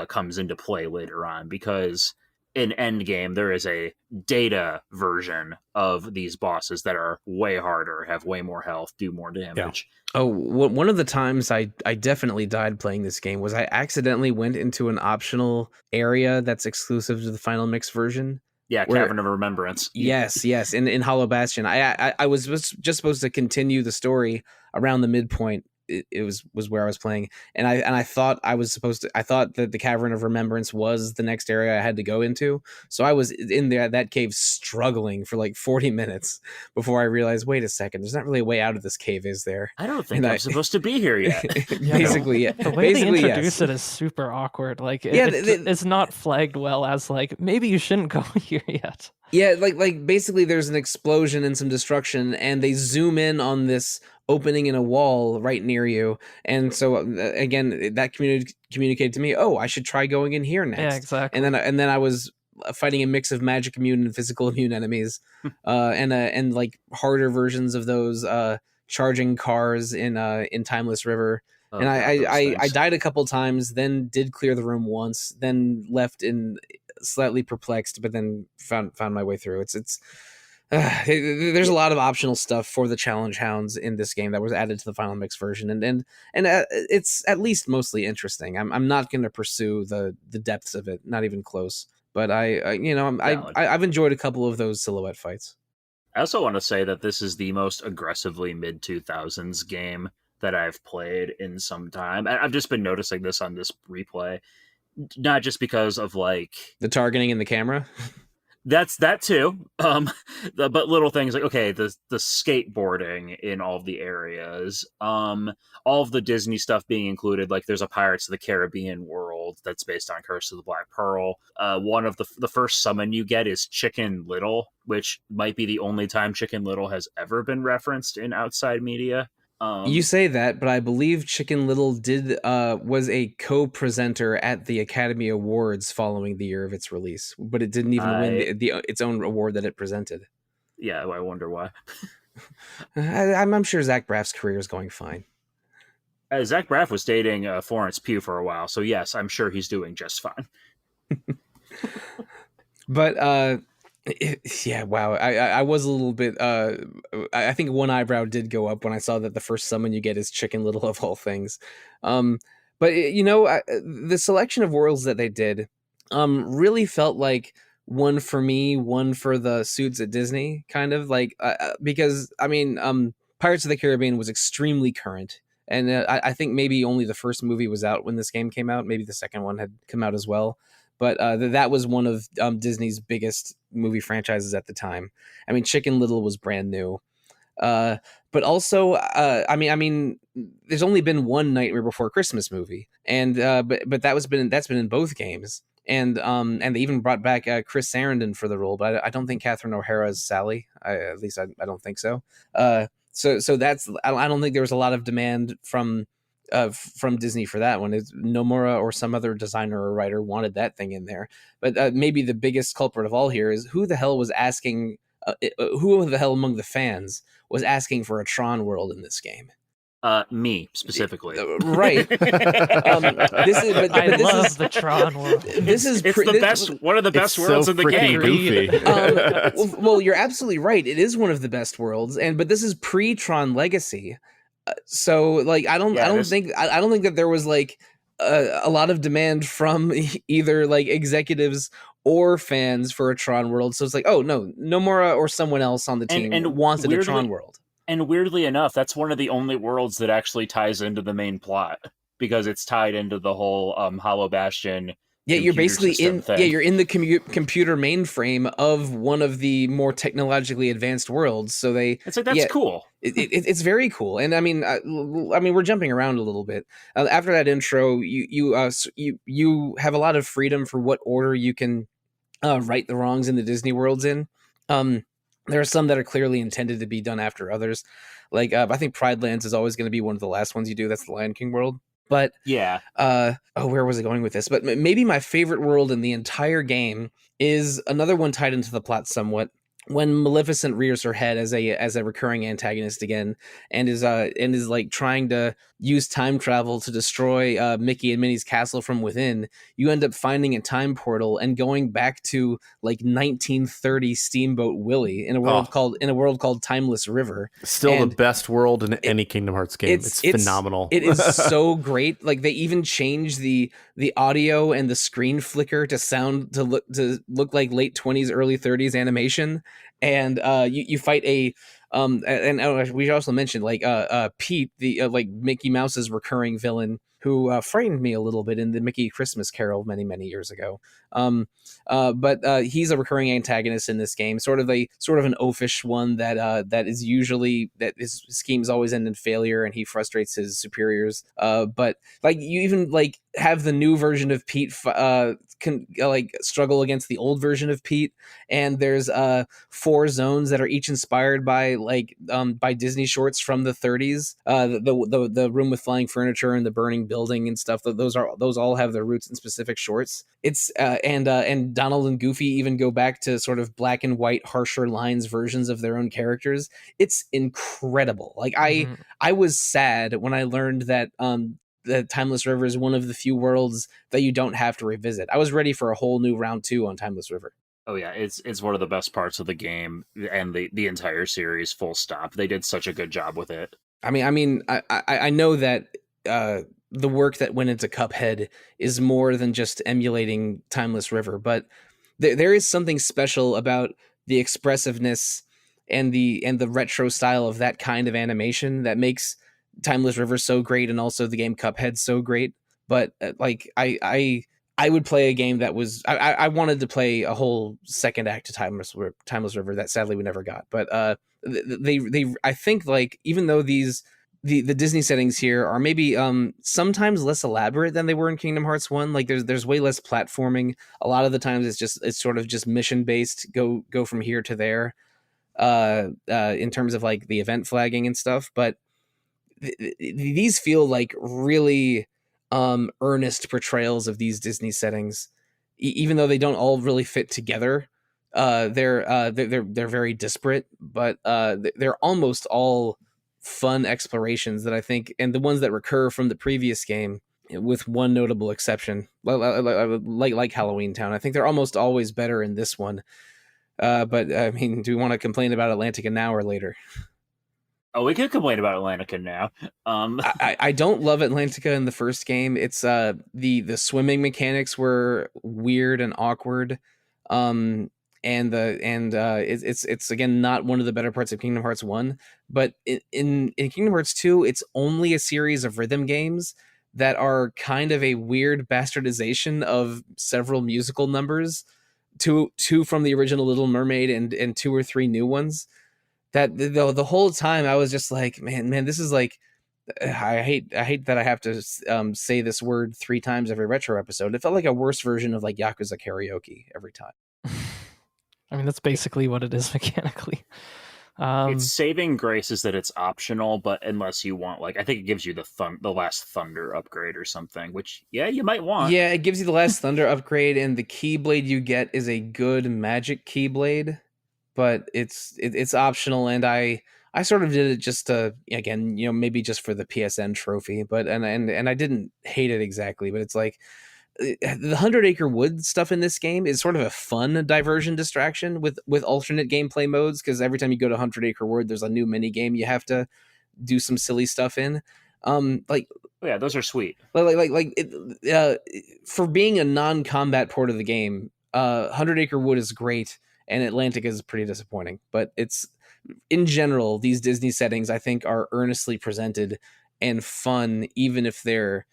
comes into play later on, because in Endgame there is a data version of these bosses that are way harder, have way more health, do more damage. Oh, one of the times I definitely died playing this game was I accidentally went into an optional area that's exclusive to the Final Mix version. Yeah, Cavern of Remembrance. Yes, in Hollow Bastion. I was just supposed to continue the story around the midpoint. It was where I was playing, and I thought I thought that the Cavern of Remembrance was the next area I had to go into. So I was in that cave struggling for like 40 minutes before I realized, wait a second, there's not really a way out of this cave, is there? I don't think I'm supposed to be here yet. Basically, yeah. The way Basically, they introduce yes. it is super awkward. Like, it's not flagged well as like maybe you shouldn't go here yet. Yeah, like basically there's an explosion and some destruction, and they zoom in on this opening in a wall right near you, and so again that communicated to me, oh, I should try going in here next. Yeah, exactly. And then I was fighting a mix of magic immune and physical immune enemies, and like harder versions of those charging cars in Timeless River. Oh, and God, I died a couple times, then did clear the room once, then left in slightly perplexed, but then found my way through. There's a lot of optional stuff for the challenge hounds in this game that was added to the Final Mix version, and it's at least mostly interesting. I'm not going to pursue the depths of it, not even close. But I've enjoyed a couple of those silhouette fights. I also want to say that this is the most aggressively mid-2000s game that I've played in some time. I've just been noticing this on this replay, not just because of like the targeting in the camera. That's that too. But little things like, okay, the skateboarding in all of the areas, all of the Disney stuff being included. Like there's a Pirates of the Caribbean world that's based on Curse of the Black Pearl. One of the first summon you get is Chicken Little, which might be the only time Chicken Little has ever been referenced in outside media. You say that, but I believe Chicken Little was a co-presenter at the Academy Awards following the year of its release, but it didn't even win its own award that it presented. Yeah, I wonder why. I'm sure Zach Braff's career is going fine. Zach Braff was dating Florence Pugh for a while, so yes, I'm sure he's doing just fine. But yeah, wow. I was a little bit. I think one eyebrow did go up when I saw that the first summon you get is Chicken Little of all things. But the selection of worlds that they did, really felt like one for me, one for the suits at Disney, kind of like because I mean, Pirates of the Caribbean was extremely current. And I think maybe only the first movie was out when this game came out. Maybe the second one had come out as well. But that was one of Disney's biggest movie franchises at the time. I mean, Chicken Little was brand new. But also, I mean, there's only been one Nightmare Before Christmas movie, and but that's been in both games, and they even brought back Chris Sarandon for the role, but I don't think Catherine O'Hara is Sally. At least I don't think so. So that's I don't think there was a lot of demand from Disney for that one. It's Nomura or some other designer or writer wanted that thing in there, but maybe the biggest culprit of all here is who the hell was asking. Who the hell among the fans was asking for a Tron world in this game? Me specifically, right? I love the Tron world. This is the best, one of the best worlds so in the game. Goofy. Well, you're absolutely right. It is one of the best worlds, but this is pre-Tron Legacy, so like I don't think that there was like a lot of demand from either like executives or fans for a Tron world. So it's like, oh no, Nomura or someone else on the team wanted a Tron world. And weirdly enough, that's one of the only worlds that actually ties into the main plot because it's tied into the whole Hollow Bastion. Yeah, you're basically you're in the computer mainframe of one of the more technologically advanced worlds. So it's like that's cool. It's very cool, and I mean, we're jumping around a little bit. After that intro, you have a lot of freedom for what order you can right the wrongs in the Disney worlds in. There are some that are clearly intended to be done after others. Like I think Pride Lands is always going to be one of the last ones you do. That's the Lion King world. But yeah, where was I going with this? But maybe my favorite world in the entire game is another one tied into the plot somewhat. When Maleficent rears her head as a recurring antagonist again, and is like trying to use time travel to destroy Mickey and Minnie's castle from within, you end up finding a time portal and going back to like 1930 Steamboat Willie in a world called Timeless River. Still the best world in any Kingdom Hearts game. It's phenomenal. It is so great. Like they even changed the audio and the screen flicker to look like late 20s, early 30s animation. And you fight and we also mentioned like Pete, the like Mickey Mouse's recurring villain, who frightened me a little bit in the Mickey Christmas Carol many years ago. But he's a recurring antagonist in this game, sort of an oafish one that is usually that his schemes always end in failure, and he frustrates his superiors. But like you even like have the new version of Pete struggle against the old version of Pete, and there's 4 zones that are each inspired by by Disney shorts from the 30s. The room with flying furniture and the burning building and stuff. Those all have their roots in specific shorts. It's and Donald and Goofy even go back to sort of black and white, harsher lines versions of their own characters. It's incredible. Like I was sad when I learned that the Timeless River is one of the few worlds that you don't have to revisit. I was ready for a whole new round 2 on Timeless River. Oh yeah, it's one of the best parts of the game and the entire series. Full stop. They did such a good job with it. I know that the work that went into Cuphead is more than just emulating Timeless River, but there is something special about the expressiveness and the retro style of that kind of animation that makes Timeless River so great, and also the game Cuphead so great. But I would play a game that was I wanted to play a whole second act to Timeless River that sadly we never got. But they I think like even though the Disney settings here are maybe sometimes less elaborate than they were in Kingdom Hearts 1. Like there's way less platforming. A lot of the times it's sort of just mission based. Go from here to there. In terms of like the event flagging and stuff, but these feel like really earnest portrayals of these Disney settings, even though they don't all really fit together. They're very disparate, but they're almost all fun explorations that I think, and the ones that recur from the previous game, with one notable exception, like Halloween Town. I think they're almost always better in this one. But I mean, do we want to complain about Atlantica now or later? Oh, we could complain about Atlantica now. I don't love Atlantica in the first game. It's the swimming mechanics were weird and awkward, and it's again not one of the better parts of Kingdom Hearts 1, but in Kingdom Hearts 2, it's only a series of rhythm games that are kind of a weird bastardization of several musical numbers, two from the original Little Mermaid and two or three new ones. That the whole time I was just like, man, this is like, I hate that I have to say this word 3 times every retro episode. It felt like a worse version of like Yakuza karaoke every time. I mean, that's basically what it is mechanically. Its saving grace is that it's optional, but unless you want, like, I think it gives you the Last Thunder upgrade or something, which, yeah, you might want. Yeah, it gives you the Last Thunder upgrade, and the Keyblade you get is a good magic Keyblade, but it's optional, and I sort of did it just to, again, maybe just for the PSN trophy, but and I didn't hate it exactly, but it's like the 100-Acre Wood stuff in this game is sort of a fun diversion distraction with alternate gameplay modes, because every time you go to 100-Acre Wood, there's a new mini game you have to do some silly stuff in. Like, yeah, those are sweet. For being a non-combat port of the game, 100-Acre Wood is great, and Atlantic is pretty disappointing. But it's, in general, these Disney settings I think are earnestly presented and fun, even if they're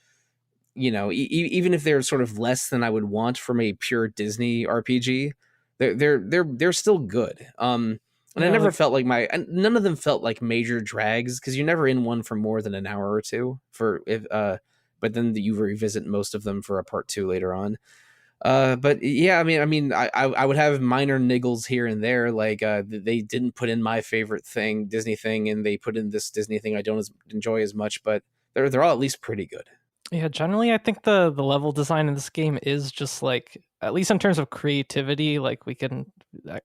even if they're sort of less than I would want from a pure Disney RPG. They're still good. And I never felt like none of them felt like major drags, because you're never in one for more than an hour or two but then you revisit most of them for a part 2 later on. But yeah, I would have minor niggles here and there, like they didn't put in my favorite Disney thing, and they put in this Disney thing I don't enjoy as much, but they're all at least pretty good. Yeah, generally I think the level design in this game is just like, at least in terms of creativity, like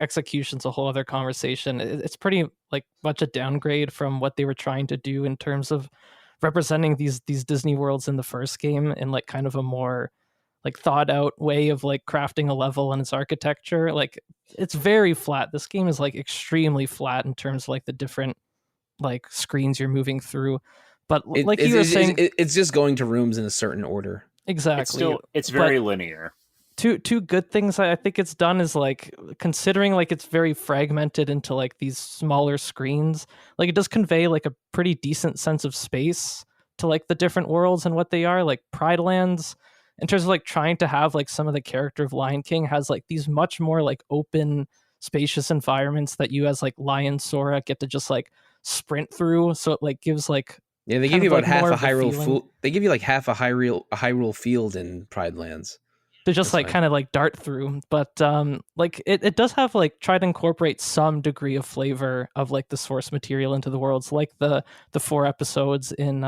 execution's a whole other conversation. It's pretty like much a downgrade from what they were trying to do in terms of representing these Disney worlds in the first game in like kind of a more like thought out way of like crafting a level and its architecture. Like, it's very flat. This game is like extremely flat in terms of like the different like screens you're moving through. But like you were saying, it's just going to rooms in a certain order. Exactly. It's very linear. Two good things I think it's done is, like, considering like it's very fragmented into like these smaller screens, like it does convey like a pretty decent sense of space to like the different worlds and what they are. Like Pride Lands, in terms of like trying to have like some of the character of Lion King, has like these much more like open, spacious environments that you as like Lion Sora get to just like sprint through. So it like gives like, yeah, they give you about half a Hyrule. They give you like half a Hyrule field in Pride Lands. To just like kind of like dart through, but like it does have like try to incorporate some degree of flavor of like the source material into the worlds, like the 4 episodes in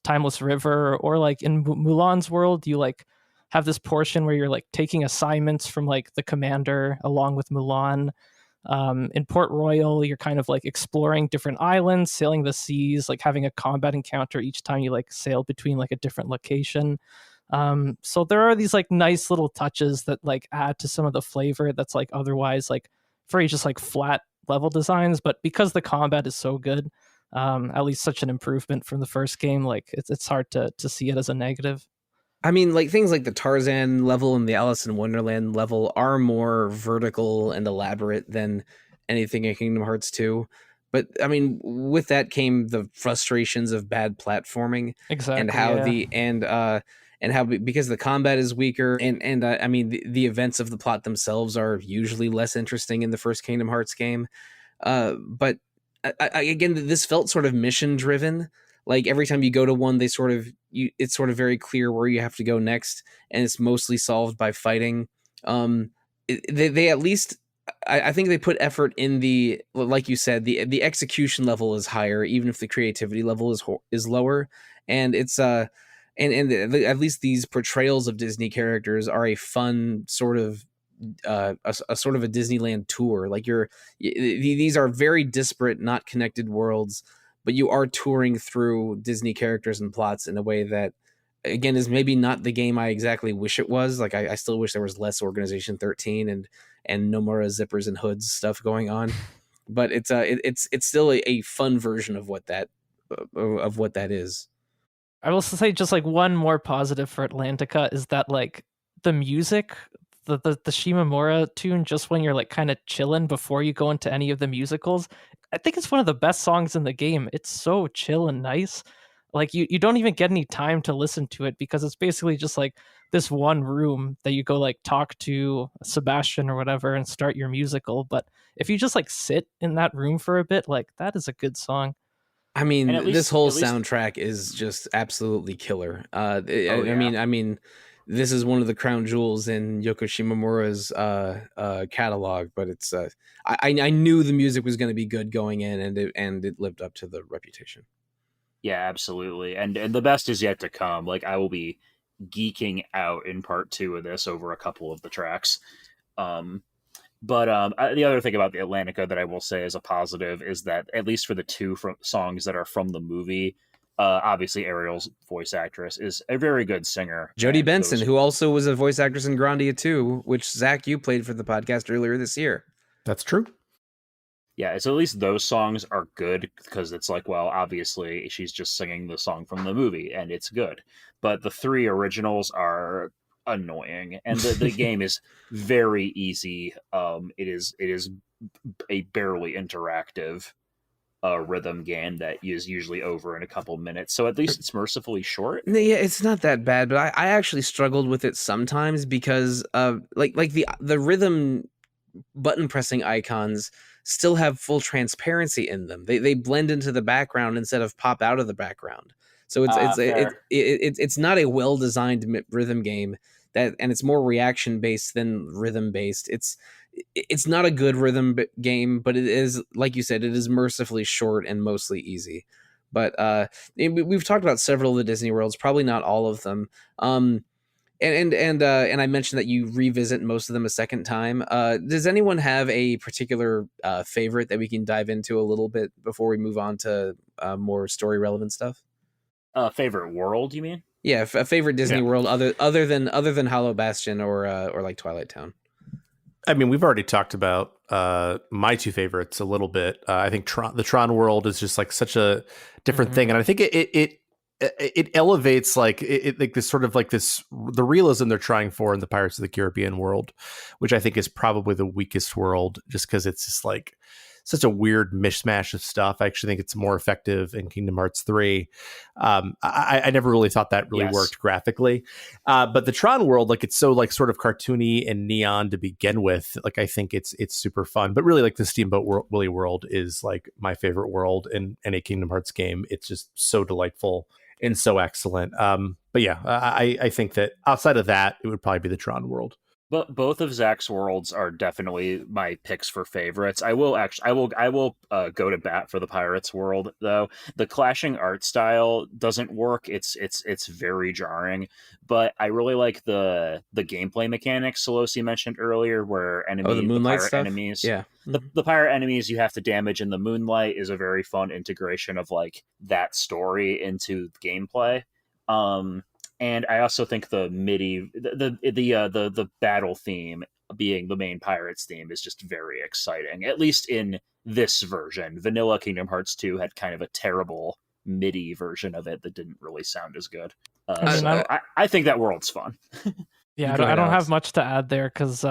Timeless River, or like in Mulan's world, you like have this portion where you're like taking assignments from like the commander along with Mulan. In Port Royal, you're kind of like exploring different islands, sailing the seas, like having a combat encounter each time you like sail between like a different location. So there are these like nice little touches that like add to some of the flavor that's like otherwise like very just like flat level designs. But because the combat is so good, at least such an improvement from the first game, like it's hard to see it as a negative. I mean, like things like the Tarzan level and the Alice in Wonderland level are more vertical and elaborate than anything in Kingdom Hearts 2. But I mean, with that came the frustrations of bad platforming, exactly, and how yeah. and how because the combat is weaker, and I mean the events of the plot themselves are usually less interesting in the first Kingdom Hearts game. But again, this felt sort of mission driven. Like every time you go to one, it's sort of very clear where you have to go next, and it's mostly solved by fighting. They at least, I think they put effort in the, like you said, the execution level is higher, even if the creativity level is lower, and it's and at least these portrayals of Disney characters are a fun sort of a sort of a Disneyland tour. Like these are very disparate, not connected worlds, but you are touring through Disney characters and plots in a way that, again, is maybe not the game I exactly wish it was. Like I still wish there was less Organization 13 and no more zippers and hoods stuff going on. But it's still a fun version of what that is. I will say just like one more positive for Atlantica is that like the music the Shimamura tune just when you're like kind of chilling before you go into any of the musicals. I think it's one of the best songs in the game. It's so chill and nice. Like you don't even get any time to listen to it because it's basically just like this one room that you go like talk to Sebastian or whatever and start your musical. But if you just like sit in that room for a bit, like that is a good song. I mean, And this whole at least, soundtrack is just absolutely killer. oh I yeah. mean, this is one of the crown jewels in Yoko Shimomura's catalog. But it's I knew the music was going to be good going in, and it lived up to the reputation. Yeah, absolutely. And the best is yet to come. Like I will be geeking out in part 2 of this over a couple of the tracks. The other thing about the Atlantica that I will say is a positive is that at least for the two songs that are from the movie, obviously Ariel's voice actress is a very good singer. Jodie Benson, who also was a voice actress in Grandia 2, which Zach, you played for the podcast earlier this year. That's true. Yeah, so at least those songs are good because it's like, well, obviously she's just singing the song from the movie and it's good. But the 3 originals are annoying, and the game is very easy. It is a barely interactive rhythm game that is usually over in a couple minutes. So at least it's mercifully short. Yeah, it's not that bad, but I actually struggled with it sometimes because like the rhythm button pressing icons still have full transparency in them. They blend into the background instead of pop out of the background. So it's not a well designed rhythm game and it's more reaction based than rhythm based. It's not a good rhythm game, but it is, like you said, it is mercifully short and mostly easy. But we've talked about several of the Disney worlds, probably not all of them. And I mentioned that you revisit most of them a second time. Does anyone have a particular favorite that we can dive into a little bit before we move on to more story relevant stuff? Favorite world, you mean? Yeah, a favorite Disney world other than Hollow Bastion or like Twilight Town. I mean, we've already talked about my 2 favorites a little bit. I think the Tron world is just like such a different thing, and I think it elevates like this sort of like the realism they're trying for in the Pirates of the Caribbean world, which I think is probably the weakest world, just because it's just like such a weird mishmash of stuff. I actually think it's more effective in Kingdom Hearts 3. I never really thought that really worked graphically. But the Tron world, like it's so like sort of cartoony and neon to begin with. Like I think it's super fun. But really like the Steamboat Willie world is like my favorite world in any Kingdom Hearts game. It's just so delightful and so excellent. But yeah, I think that outside of that, it would probably be the Tron world. But both of Zach's worlds are definitely my picks for favorites. I will go to bat for the Pirates world though. The clashing art style doesn't work. It's very jarring. But I really like the gameplay mechanics Sollosi mentioned earlier, where the moonlight pirate stuff? enemies, Yeah, the pirate enemies you have to damage in the moonlight is a very fun integration of like that story into gameplay. And I also think the MIDI, the battle theme being the main Pirates theme is just very exciting. At least in this version, Vanilla Kingdom Hearts 2 had kind of a terrible MIDI version of it that didn't really sound as good. I think that world's fun. Yeah, I don't have much to add there because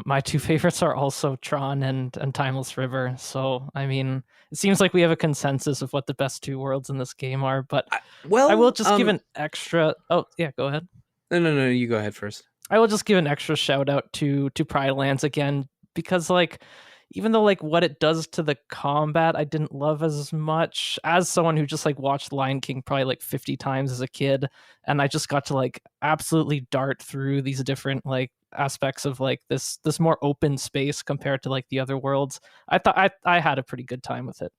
my 2 favorites are also Tron and Timeless River. So, I mean, it seems like we have a consensus of what the best 2 worlds in this game are. But I will just give an extra... Oh, yeah, go ahead. No, you go ahead first. I will just give an extra shout out to Pride Lands again because, like, even though like what it does to the combat I didn't love as much, as someone who just like watched Lion King probably like 50 times as a kid, and I just got to like absolutely dart through these different like aspects of like this more open space compared to like the other worlds. I thought I had a pretty good time with it.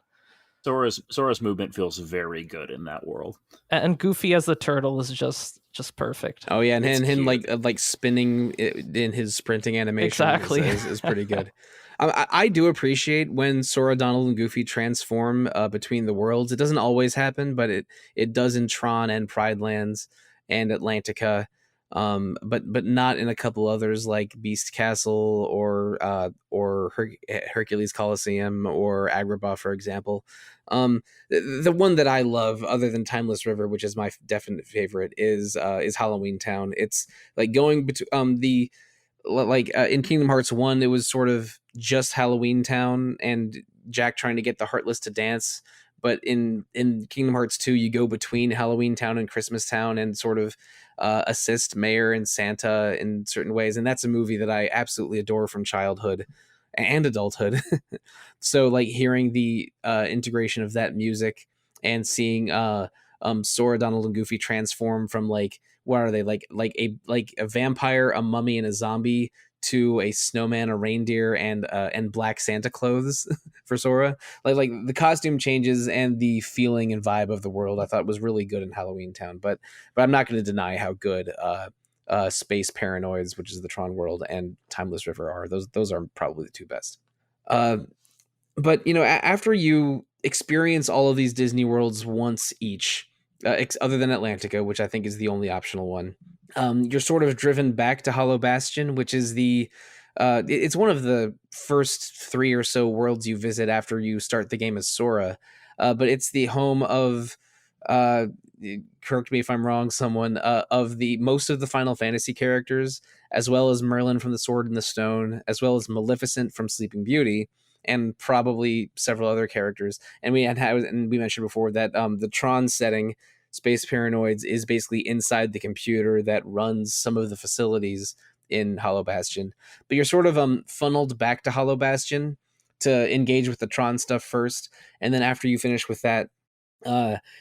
Sora's movement feels very good in that world, and Goofy as the turtle is just perfect. Oh yeah, and him like spinning in his sprinting animation exactly is pretty good. I do appreciate when Sora, Donald, and Goofy transform between the worlds. It doesn't always happen, but it does in Tron and Pride Lands and Atlantica, but not in a couple others like Beast Castle or Hercules Coliseum or Agrabah, for example. The one that I love, other than Timeless River, which is my definite favorite, is Halloween Town. It's like going between like in Kingdom Hearts 1, it was sort of just Halloween Town and Jack trying to get the Heartless to dance. But in Kingdom Hearts 2, you go between Halloween Town and Christmas Town and sort of assist Mayor and Santa in certain ways. And that's a movie that I absolutely adore from childhood and adulthood. So like hearing the integration of that music and seeing Sora, Donald, and Goofy transform from like, what are they, like a vampire, a mummy, and a zombie to a snowman, a reindeer, and black Santa clothes for Sora. Like the costume changes and the feeling and vibe of the world I thought was really good in Halloween Town. But I'm not going to deny how good Space Paranoids, which is the Tron world, and Timeless River are. Those are probably the two best. But after you experience all of these Disney worlds once each, other than Atlantica, which I think is the only optional one, you're sort of driven back to Hollow Bastion, which is it's one of the first 3 or so worlds you visit after you start the game as Sora. But it's the home of, correct me if I'm wrong, someone, of the most of the Final Fantasy characters, as well as Merlin from the Sword and the Stone, as well as Maleficent from Sleeping Beauty, and probably several other characters. And we mentioned before that the Tron setting, Space Paranoids, is basically inside the computer that runs some of the facilities in Hollow Bastion. But you're sort of funneled back to Hollow Bastion to engage with the Tron stuff first, and then after you finish with that,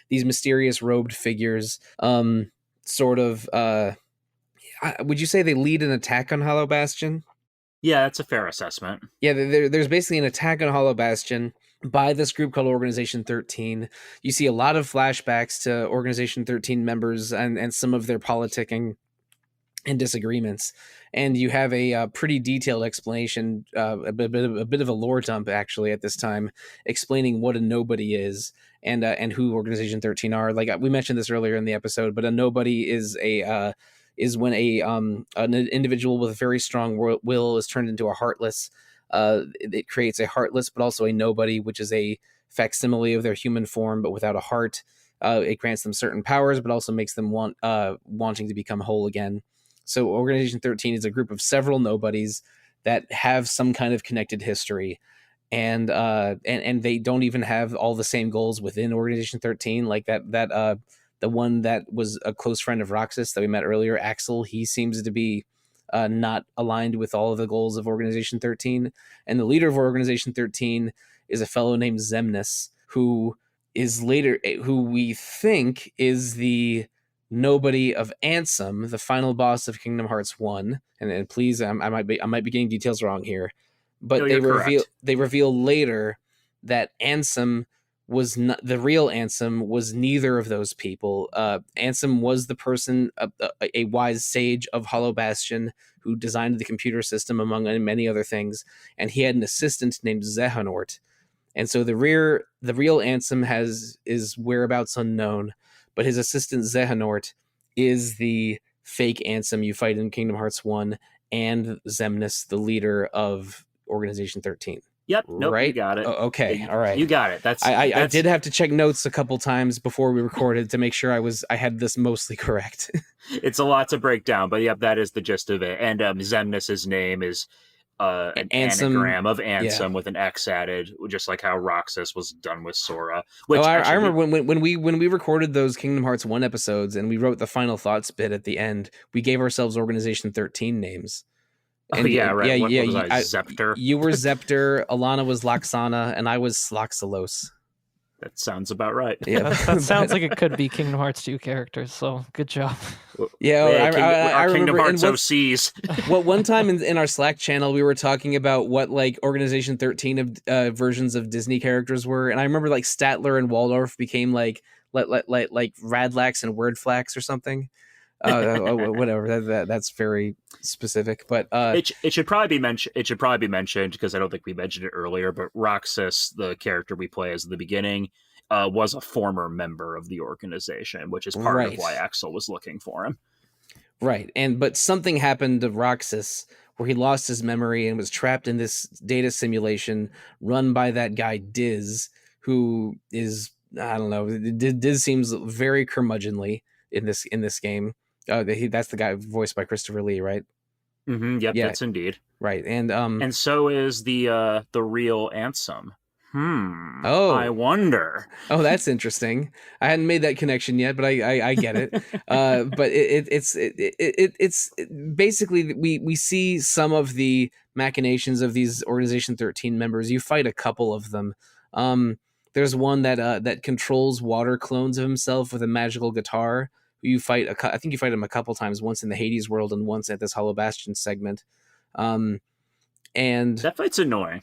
these mysterious robed figures sort of would you say they lead an attack on Hollow Bastion? Yeah, that's a fair assessment. Yeah, there's basically an attack on Hollow Bastion by this group called Organization 13. You see a lot of flashbacks to Organization 13 members and some of their politicking and disagreements. And you have a pretty detailed explanation, a bit of a lore dump, actually, at this time, explaining what a nobody is and who Organization 13 are. Like we mentioned this earlier in the episode, but a nobody is is when an individual with a very strong will is turned into a heartless. It creates a heartless, but also a nobody, which is a facsimile of their human form, but without a heart. It grants them certain powers, but also makes them wanting to become whole again. So Organization 13 is a group of several nobodies that have some kind of connected history. And they don't even have all the same goals within Organization 13. Like that the one that was a close friend of Roxas that we met earlier, Axel, he seems to be not aligned with all of the goals of Organization 13. And the leader of Organization 13 is a fellow named Xemnas, who we think is the nobody of Ansem, the final boss of Kingdom Hearts 1. And please, I might be getting details wrong here, but No, they reveal later that Ansem was not the real Ansem, was neither of those people. Ansem was the person, a wise sage of Hollow Bastion, who designed the computer system, among many other things, and he had an assistant named Zehanort. And so the real Ansem is whereabouts unknown, but his assistant Zehanort is the fake Ansem you fight in Kingdom Hearts 1, and Xemnas, the leader of Organization 13. Yep. Nope. Right? You got it. Oh, okay. All right. You got it. I did have to check notes a couple times before we recorded to make sure I had this mostly correct. It's a lot to break down, but yep, that is the gist of it. And Xemnas' name is an Ansem, anagram of Ansem, yeah, with an X added, just like how Roxas was done with Sora. I remember when we recorded those Kingdom Hearts 1 episodes and we wrote the final thoughts bit at the end, we gave ourselves Organization 13 names. And, right. What was I, Zepter? You were Zepter, Alana was Loxana, and I was Sloxalos. That sounds about right. Yeah, that sounds like it could be Kingdom Hearts 2 characters, so good job. Yeah, I remember Kingdom Hearts OCs. What one time in our Slack channel, we were talking about what like Organization 13 of versions of Disney characters were, and I remember like Statler and Waldorf became like Radlax and Wordflax or something. Whatever. That's very specific, but it should probably be mentioned. It should probably be mentioned because I don't think we mentioned it earlier. But Roxas, the character we play as at the beginning, was a former member of the organization, which is part of why Axel was looking for him. Right, but something happened to Roxas where he lost his memory and was trapped in this data simulation run by that guy Diz, who is, I don't know. Diz seems very curmudgeonly in this game. That's the guy voiced by Christopher Lee, right? Yep, Yeah, that's indeed. right. And so is the real Ansem. I Oh, wonder. oh, that's interesting. I hadn't made that connection yet, but I get it. But it's basically we see some of the machinations of these Organization 13 members. You fight a couple of them. Um, there's one that controls water clones of himself with a magical guitar. You fight I think you fight him a couple times, once in the Hades world and once at this Hollow Bastion segment. Um, and That fight's annoying.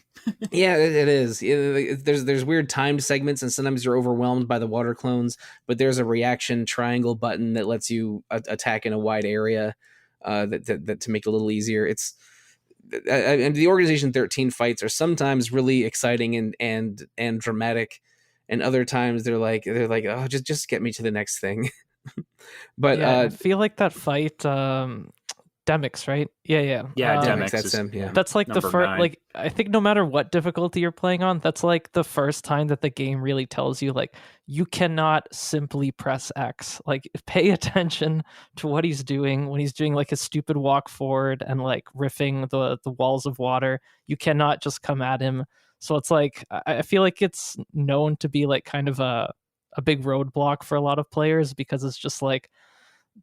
yeah, it is. There's weird timed segments, and sometimes you're overwhelmed by the water clones. But there's a reaction triangle button that lets you attack in a wide area, that to make it a little easier. It's and the Organization 13 fights are sometimes really exciting and dramatic, and other times they're like, oh, just get me to the next thing. But Yeah, I feel like that fight, Demix, right? Yeah. Yeah, Demix, Demix that's is him. Yeah. That's like the number first, 9. like, I think no matter what difficulty you're playing on, that's like the first time that the game really tells you, like, you cannot simply press X. Like, pay attention to what he's doing when he's doing like his stupid walk forward and like riffing the walls of water. You cannot just come at him. So it's like, I feel like it's known to be like kind of a big roadblock for a lot of players, because it's just like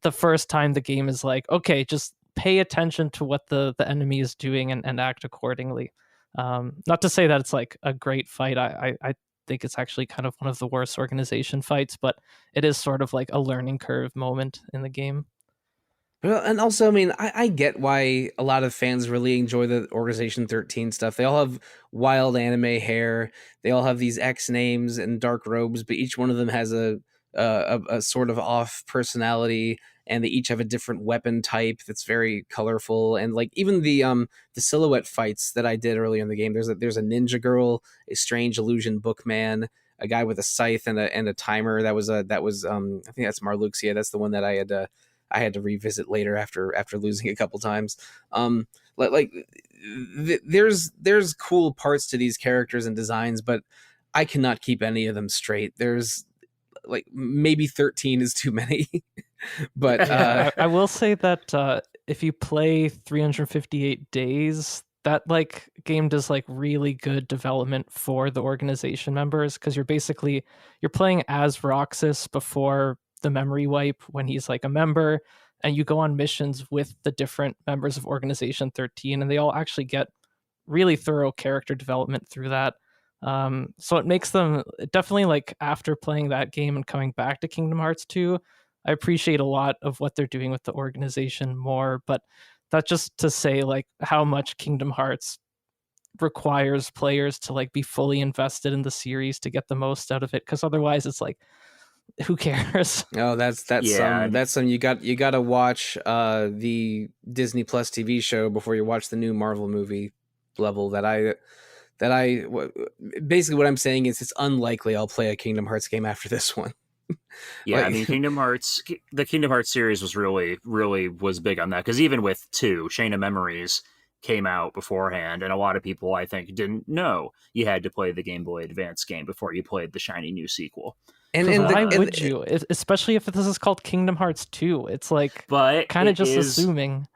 the first time the game is like, okay, just pay attention to what the enemy is doing and act accordingly. Not to say that it's like a great fight. I think it's actually kind of one of the worst Organization fights, but it is sort of like a learning curve moment in the game. Well, and also, I mean, I get why a lot of fans really enjoy the Organization 13 stuff. They all have wild anime hair. They all have these X names and dark robes, but each one of them has a sort of off personality, and they each have a different weapon type that's very colorful. And like even the silhouette fights that I did earlier in the game, there's a ninja girl, a strange illusion bookman, a guy with a scythe and a timer. That was I think that's Marluxia. That's the one that I had to revisit later after losing a couple times. There's cool parts to these characters and designs, but I cannot keep any of them straight. There's like maybe 13 is too many. But I will say that if you play 358 days, that like game does like really good development for the Organization members, because you're playing as Roxas before the memory wipe when he's like a member, and you go on missions with the different members of Organization 13, and they all actually get really thorough character development through that. So it makes them definitely, like, after playing that game and coming back to Kingdom Hearts 2, I appreciate a lot of what they're doing with the Organization more. But that's just to say, like, how much Kingdom Hearts requires players to like be fully invested in the series to get the most out of it, because otherwise it's like, who cares? oh, that's Yeah. that's some you got to watch the Disney Plus TV show before you watch the new Marvel movie level basically what I'm saying is it's unlikely I'll play a Kingdom Hearts game after this one. Yeah, Like- I mean, the Kingdom Hearts series was really was big on that, because even with 2, Chain of Memories came out beforehand, and a lot of people, I think, didn't know you had to play the Game Boy Advance game before you played the shiny new sequel. And Why would you? Especially if this is called Kingdom Hearts 2. It's like But kind of it just is- assuming.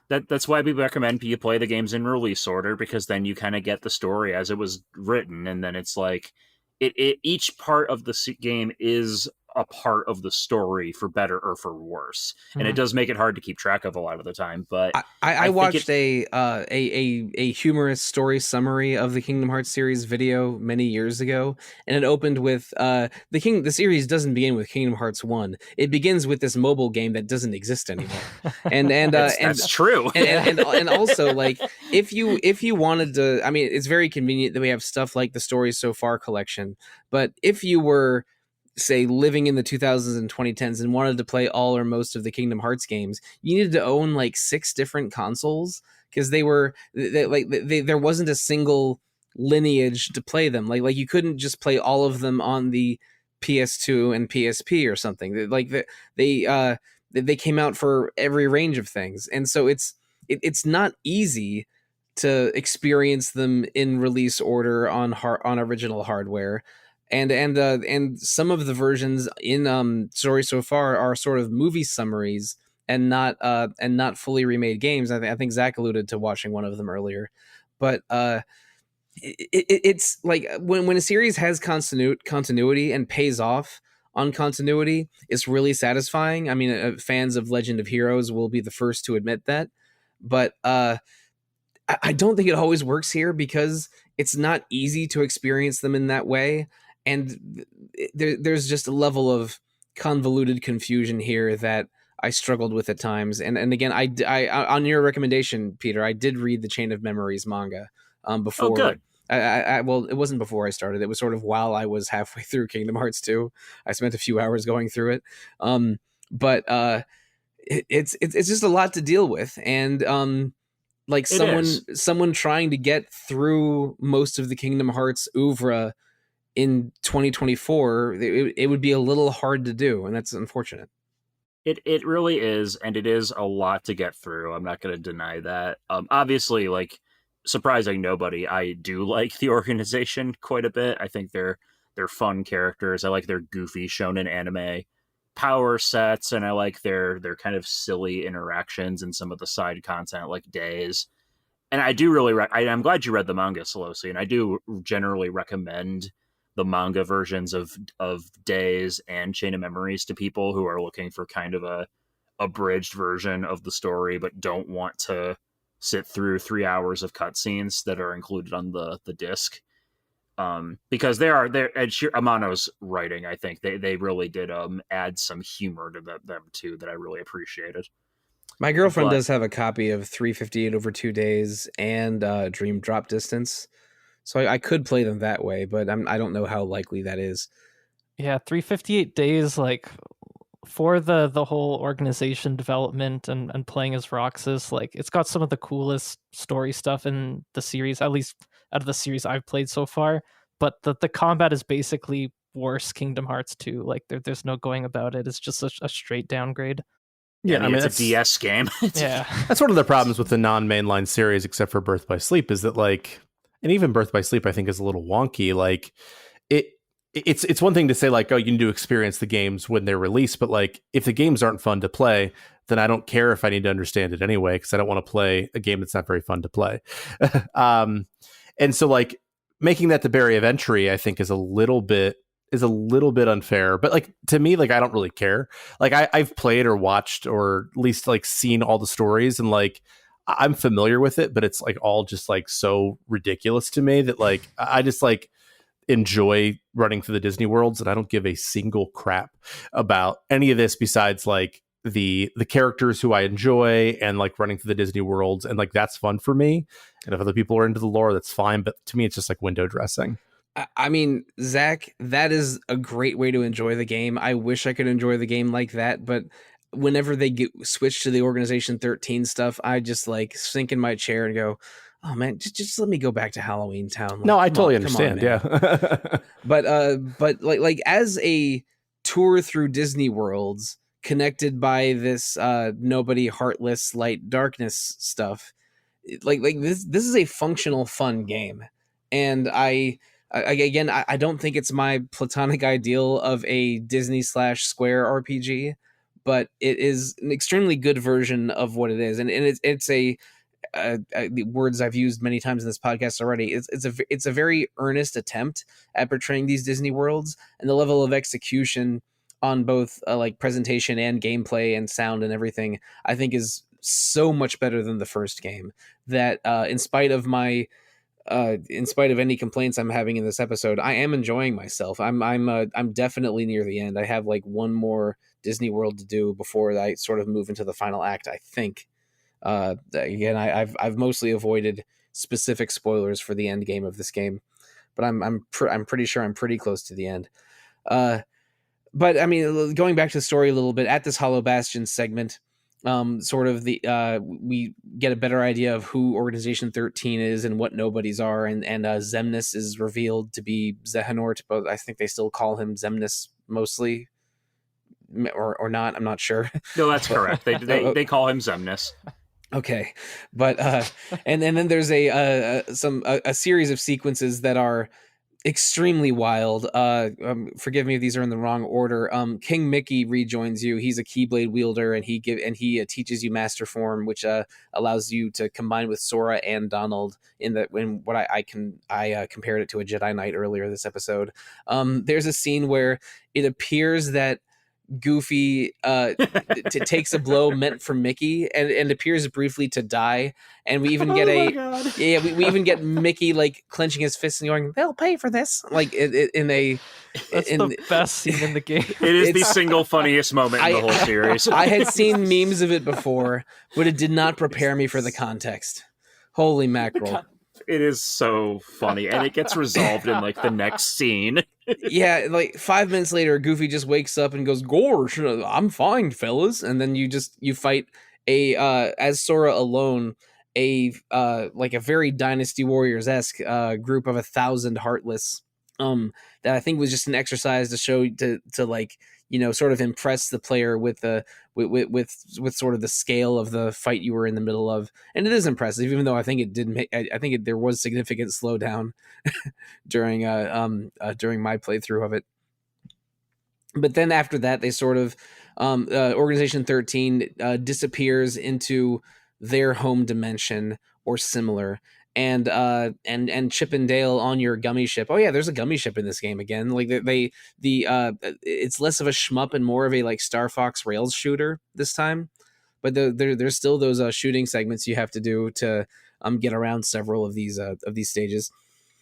that's why we recommend you play the games in release order, because then you kind of get the story as it was written, and then it's like each part of the game is a part of the story, for better or for worse, and it does make it hard to keep track of a lot of the time. But I think watched a humorous story summary of the Kingdom Hearts series video many years ago, and it opened with the series doesn't begin with Kingdom Hearts 1. It begins with this mobile game that doesn't exist anymore. And that's true. and also, like, if you wanted to, I mean, it's very convenient that we have stuff like the Stories So Far collection, but if you were, say, living in the 2000s and 2010s and wanted to play all or most of the Kingdom Hearts games, you needed to own like 6 different consoles, because there wasn't a single lineage to play them. Like you couldn't just play all of them on the PS2 and PSP or something. They came out for every range of things, and so it's not easy to experience them in release order on original hardware. And some of the versions in Story So Far are sort of movie summaries and not fully remade games. I think Zach alluded to watching one of them earlier, but it's like when a series has continuity and pays off on continuity, it's really satisfying. I mean, fans of Legend of Heroes will be the first to admit that, but I don't think it always works here because it's not easy to experience them in that way, and there's just a level of convoluted confusion here that I struggled with at times. And again, I on your recommendation, Peter, I did read the Chain of Memories manga before. Oh, good. Well, it wasn't before I started. It was sort of while I was halfway through Kingdom Hearts 2. I spent a few hours going through it. But it's just a lot to deal with, and like someone trying to get through most of the Kingdom Hearts oeuvre in 2024, it would be a little hard to do, and that's unfortunate. It really is, and it is a lot to get through. I'm not going to deny that. Obviously, like, surprising nobody, I do like the organization quite a bit. I think they're fun characters. I like their goofy shonen anime power sets, and I like their kind of silly interactions and some of the side content like Days. And I do really I'm glad you read the manga, Sollosi, and I do generally recommend the manga versions of Days and Chain of Memories to people who are looking for kind of a abridged version of the story but don't want to sit through 3 hours of cutscenes that are included on the disc. Because they're Amano's writing, I think they really did add some humor to them too that I really appreciated. My girlfriend does have a copy of 358 over 2 days and Dream Drop Distance, so I could play them that way, but I don't know how likely that is. Yeah, 358 days, like, for the whole organization development and playing as Roxas, like, it's got some of the coolest story stuff in the series, at least out of the series I've played so far. But the combat is basically worse Kingdom Hearts 2. Like, there's no going about it. It's just a straight downgrade. Yeah, I mean it's a DS game. Yeah, that's one of the problems with the non-mainline series, except for Birth by Sleep, is that, like, and even Birth by Sleep, I think, is a little wonky. Like, it's one thing to say, like, oh, you need to experience the games when they're released, but, like, if the games aren't fun to play, then I don't care if I need to understand it anyway, because I don't want to play a game that's not very fun to play. And so, like, making that the barrier of entry, I think, is a little bit unfair. But, like, to me, like, I don't really care. Like, I've played or watched or at least, like, seen all the stories, and, like, I'm familiar with it, but it's, like, all just, like, so ridiculous to me that, like, I just, like, enjoy running through the Disney worlds, and I don't give a single crap about any of this besides, like, the characters who I enjoy and, like, running through the Disney worlds, and, like, that's fun for me. And if other people are into the lore, that's fine, but to me it's just like window dressing. I mean, Zach, that is a great way to enjoy the game. I wish I could enjoy the game like that, but whenever they switch to the Organization 13 stuff, I just, like, sink in my chair and go, oh man, just let me go back to Halloween Town. Like, no, I totally understand. Yeah. but like as a tour through Disney worlds connected by this nobody, heartless, light, darkness stuff, like this is a functional, fun game. And I don't think it's my platonic ideal of a Disney / Square RPG, but it is an extremely good version of what it is. And it's a the words I've used many times in this podcast already. It's a very earnest attempt at portraying these Disney worlds, and the level of execution on both like presentation and gameplay and sound and everything, I think, is so much better than the first game that in spite of any complaints I'm having in this episode, I am enjoying myself. I'm definitely near the end. I have like one more Disney World to do before I sort of move into the final act, I think. Again, I've mostly avoided specific spoilers for the end game of this game, but I'm pretty sure I'm pretty close to the end. But I mean, going back to the story a little bit, at this Hollow Bastion segment, sort of we get a better idea of who Organization 13 is and what nobodies are, and Xemnas is revealed to be Xehanort, but I think they still call him Xemnas mostly, or not. I'm not sure. No, that's correct. They call him Xemnas. Okay, but and then there's a series of sequences that are extremely wild. Forgive me if these are in the wrong order. King Mickey rejoins you. He's a Keyblade wielder, and he teaches you Master Form, which allows you to combine with Sora and Donald. In what I compared it to a Jedi Knight earlier this episode. There's a scene where it appears that Goofy takes a blow meant for Mickey and appears briefly to die, and we even get we even get Mickey like clenching his fists and going, "They'll pay for this!" Like That's the best scene in the game. It is the single funniest moment in the whole series. I had seen memes of it before, but it did not prepare me for the context. Holy mackerel! It is so funny, and it gets resolved in like the next scene. Yeah, like 5 minutes later, Goofy just wakes up and goes, "Gorge, I'm fine, fellas." And then you fight as Sora alone, like a very Dynasty Warriors-esque group of 1,000 Heartless. That I think was just an exercise to show to like, sort of impress the player with with sort of the scale of the fight you were in the middle of, and it is impressive, even though I think it did make there was significant slowdown during my playthrough of it. But then after that, they sort of Organization 13 disappears into their home dimension or similar. And Chip and Dale on your gummy ship. Oh yeah, there's a gummy ship in this game again. Like it's less of a shmup and more of a like Star Fox Rails shooter this time. But there's still those shooting segments you have to do to get around several of these stages.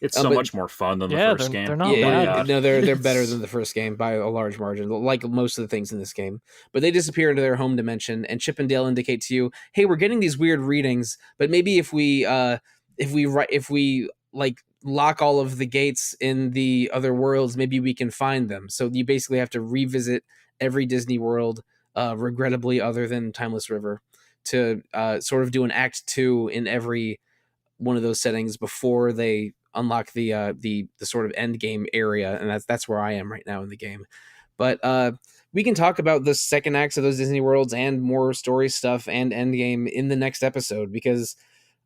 It's so much more fun than the first game. They're not bad. No, they're better than the first game by a large margin, like most of the things in this game. But they disappear into their home dimension, and Chip and Dale indicate to you, "Hey, we're getting these weird readings, but maybe if we like lock all of the gates in the other worlds, maybe we can find them." So you basically have to revisit every Disney world, regrettably, other than Timeless River, to sort of do an Act 2 in every one of those settings before they unlock the sort of end game area, and that's where I am right now in the game. But we can talk about the second acts of those Disney worlds and more story stuff and end game in the next episode, because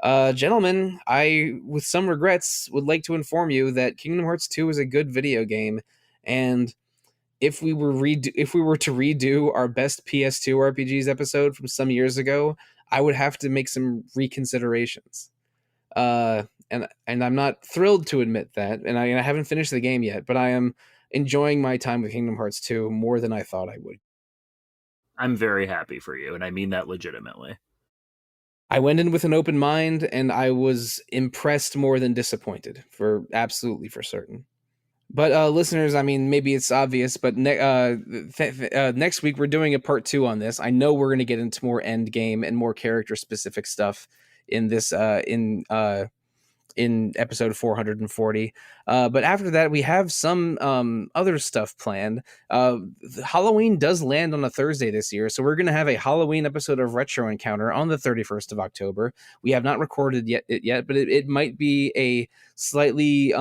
gentlemen, I, with some regrets, would like to inform you that Kingdom Hearts 2 is a good video game, and if we were to redo our best PS2 RPGs episode from some years ago, I would have to make some reconsiderations. And I'm not thrilled to admit that, and I haven't finished the game yet, but I am enjoying my time with Kingdom Hearts 2 more than I thought I would. I'm very happy for you, and I mean that legitimately. I went in with an open mind, and I was impressed more than disappointed, for certain. But listeners, I mean, maybe it's obvious, but next week we're doing a part 2 on this. I know we're going to get into more end game and more character specific stuff in this in episode 440. But after that, we have some other stuff planned. Halloween does land on a Thursday this year, so we're going to have a Halloween episode of Retro Encounter on the 31st of October. We have not recorded it yet, but it might be a slightly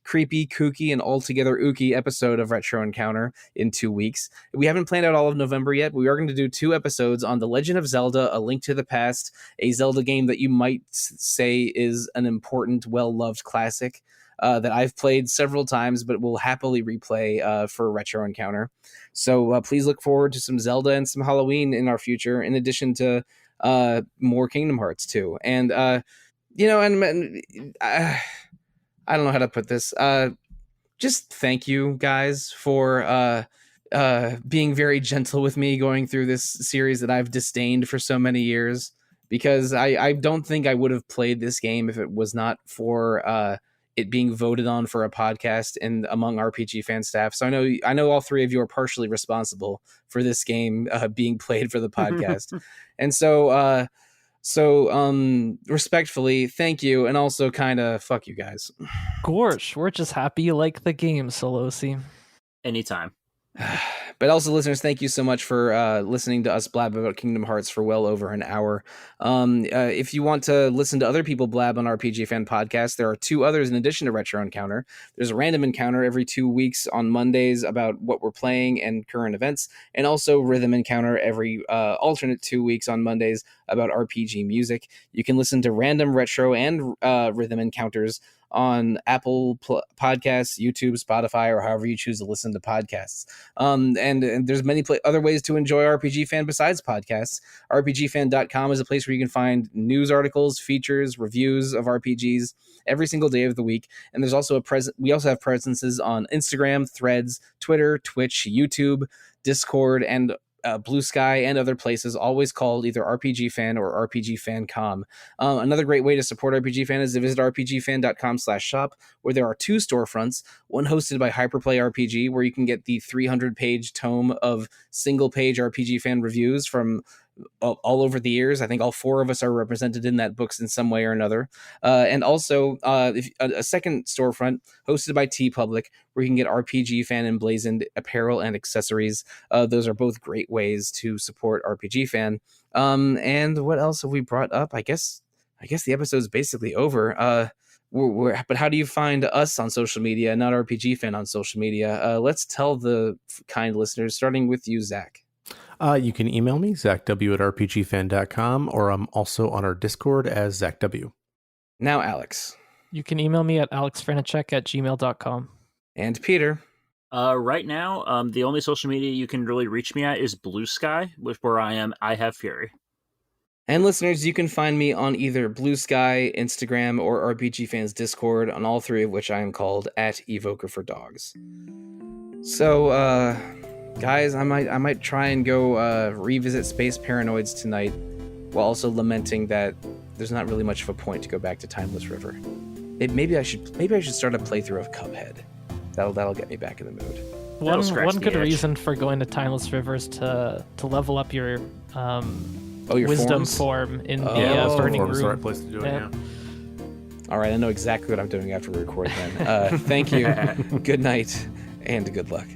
creepy, kooky, and altogether ooky episode of Retro Encounter in 2 weeks. We haven't planned out all of November yet, but we are going to do 2 episodes on The Legend of Zelda: A Link to the Past, a Zelda game that you might say is an important, well-loved classic that I've played several times, but will happily replay for Retro Encounter. So please look forward to some Zelda and some Halloween in our future, in addition to more Kingdom Hearts 2. And, I don't know how to put this. Just thank you guys for being very gentle with me going through this series that I've disdained for so many years, because I don't think I would have played this game if it was not for it being voted on for a podcast and among RPG fan staff. So I know all 3 of you are partially responsible for this game being played for the podcast. And so respectfully, thank you, and also kind of fuck you guys. Gorsh, we're just happy you like the game, Sollosi. Anytime. But also, listeners, thank you so much for listening to us blab about Kingdom Hearts for well over an hour. If you want to listen to other people blab on RPG Fan Podcast, there are 2 others in addition to Retro Encounter. There's a random encounter every 2 weeks on Mondays about what we're playing and current events, and also Rhythm Encounter every alternate 2 weeks on Mondays about RPG music. You can listen to random retro and rhythm encounters on Apple Podcasts, YouTube, Spotify, or however you choose to listen to podcasts. And there's many other ways to enjoy RPG Fan besides podcasts. RPGFan.com is a place where you can find news articles, features, reviews of RPGs every single day of the week. And there's also we also have presences on Instagram, Threads, Twitter, Twitch, YouTube, Discord, and Blue Sky and other places, always called either RPG Fan or RPG Fancom. Another great way to support RPG Fan is to visit rpgfan.com/shop, where there are 2 storefronts, one hosted by Hyperplay RPG, where you can get the 300-page tome of single-page RPG Fan reviews from all over the years. I think all 4 of us are represented in that books in some way or another. And also a second storefront hosted by TeePublic, where you can get RPG Fan emblazoned apparel and accessories. Those are both great ways to support RPG Fan. And what else have we brought up? I guess the episode's basically over. But how do you find us on social media, not RPG Fan on social media? Let's tell the kind listeners, starting with you, Zach. You can email me, zachw@rpgfan.com, or I'm also on our Discord as ZachW. Now, Aleks. You can email me at alexfraniczek@gmail.com. And Peter. Right now, the only social media you can really reach me at is Blue Sky, where I have Fury. And listeners, you can find me on either Blue Sky, Instagram, or RPG Fans Discord, on all 3 of which I am called @Evoker for Dogs. So, guys, I might try and go revisit Space Paranoids tonight, while also lamenting that there's not really much of a point to go back to Timeless River. Maybe I should start a playthrough of Cuphead. That'll get me back in the mood. One good reason for going to Timeless River is to level up your your wisdom forms? form in the Burning Room. is the right place to do it, yeah. All right, I know exactly what I'm doing after we record then. Thank you, good night, and good luck.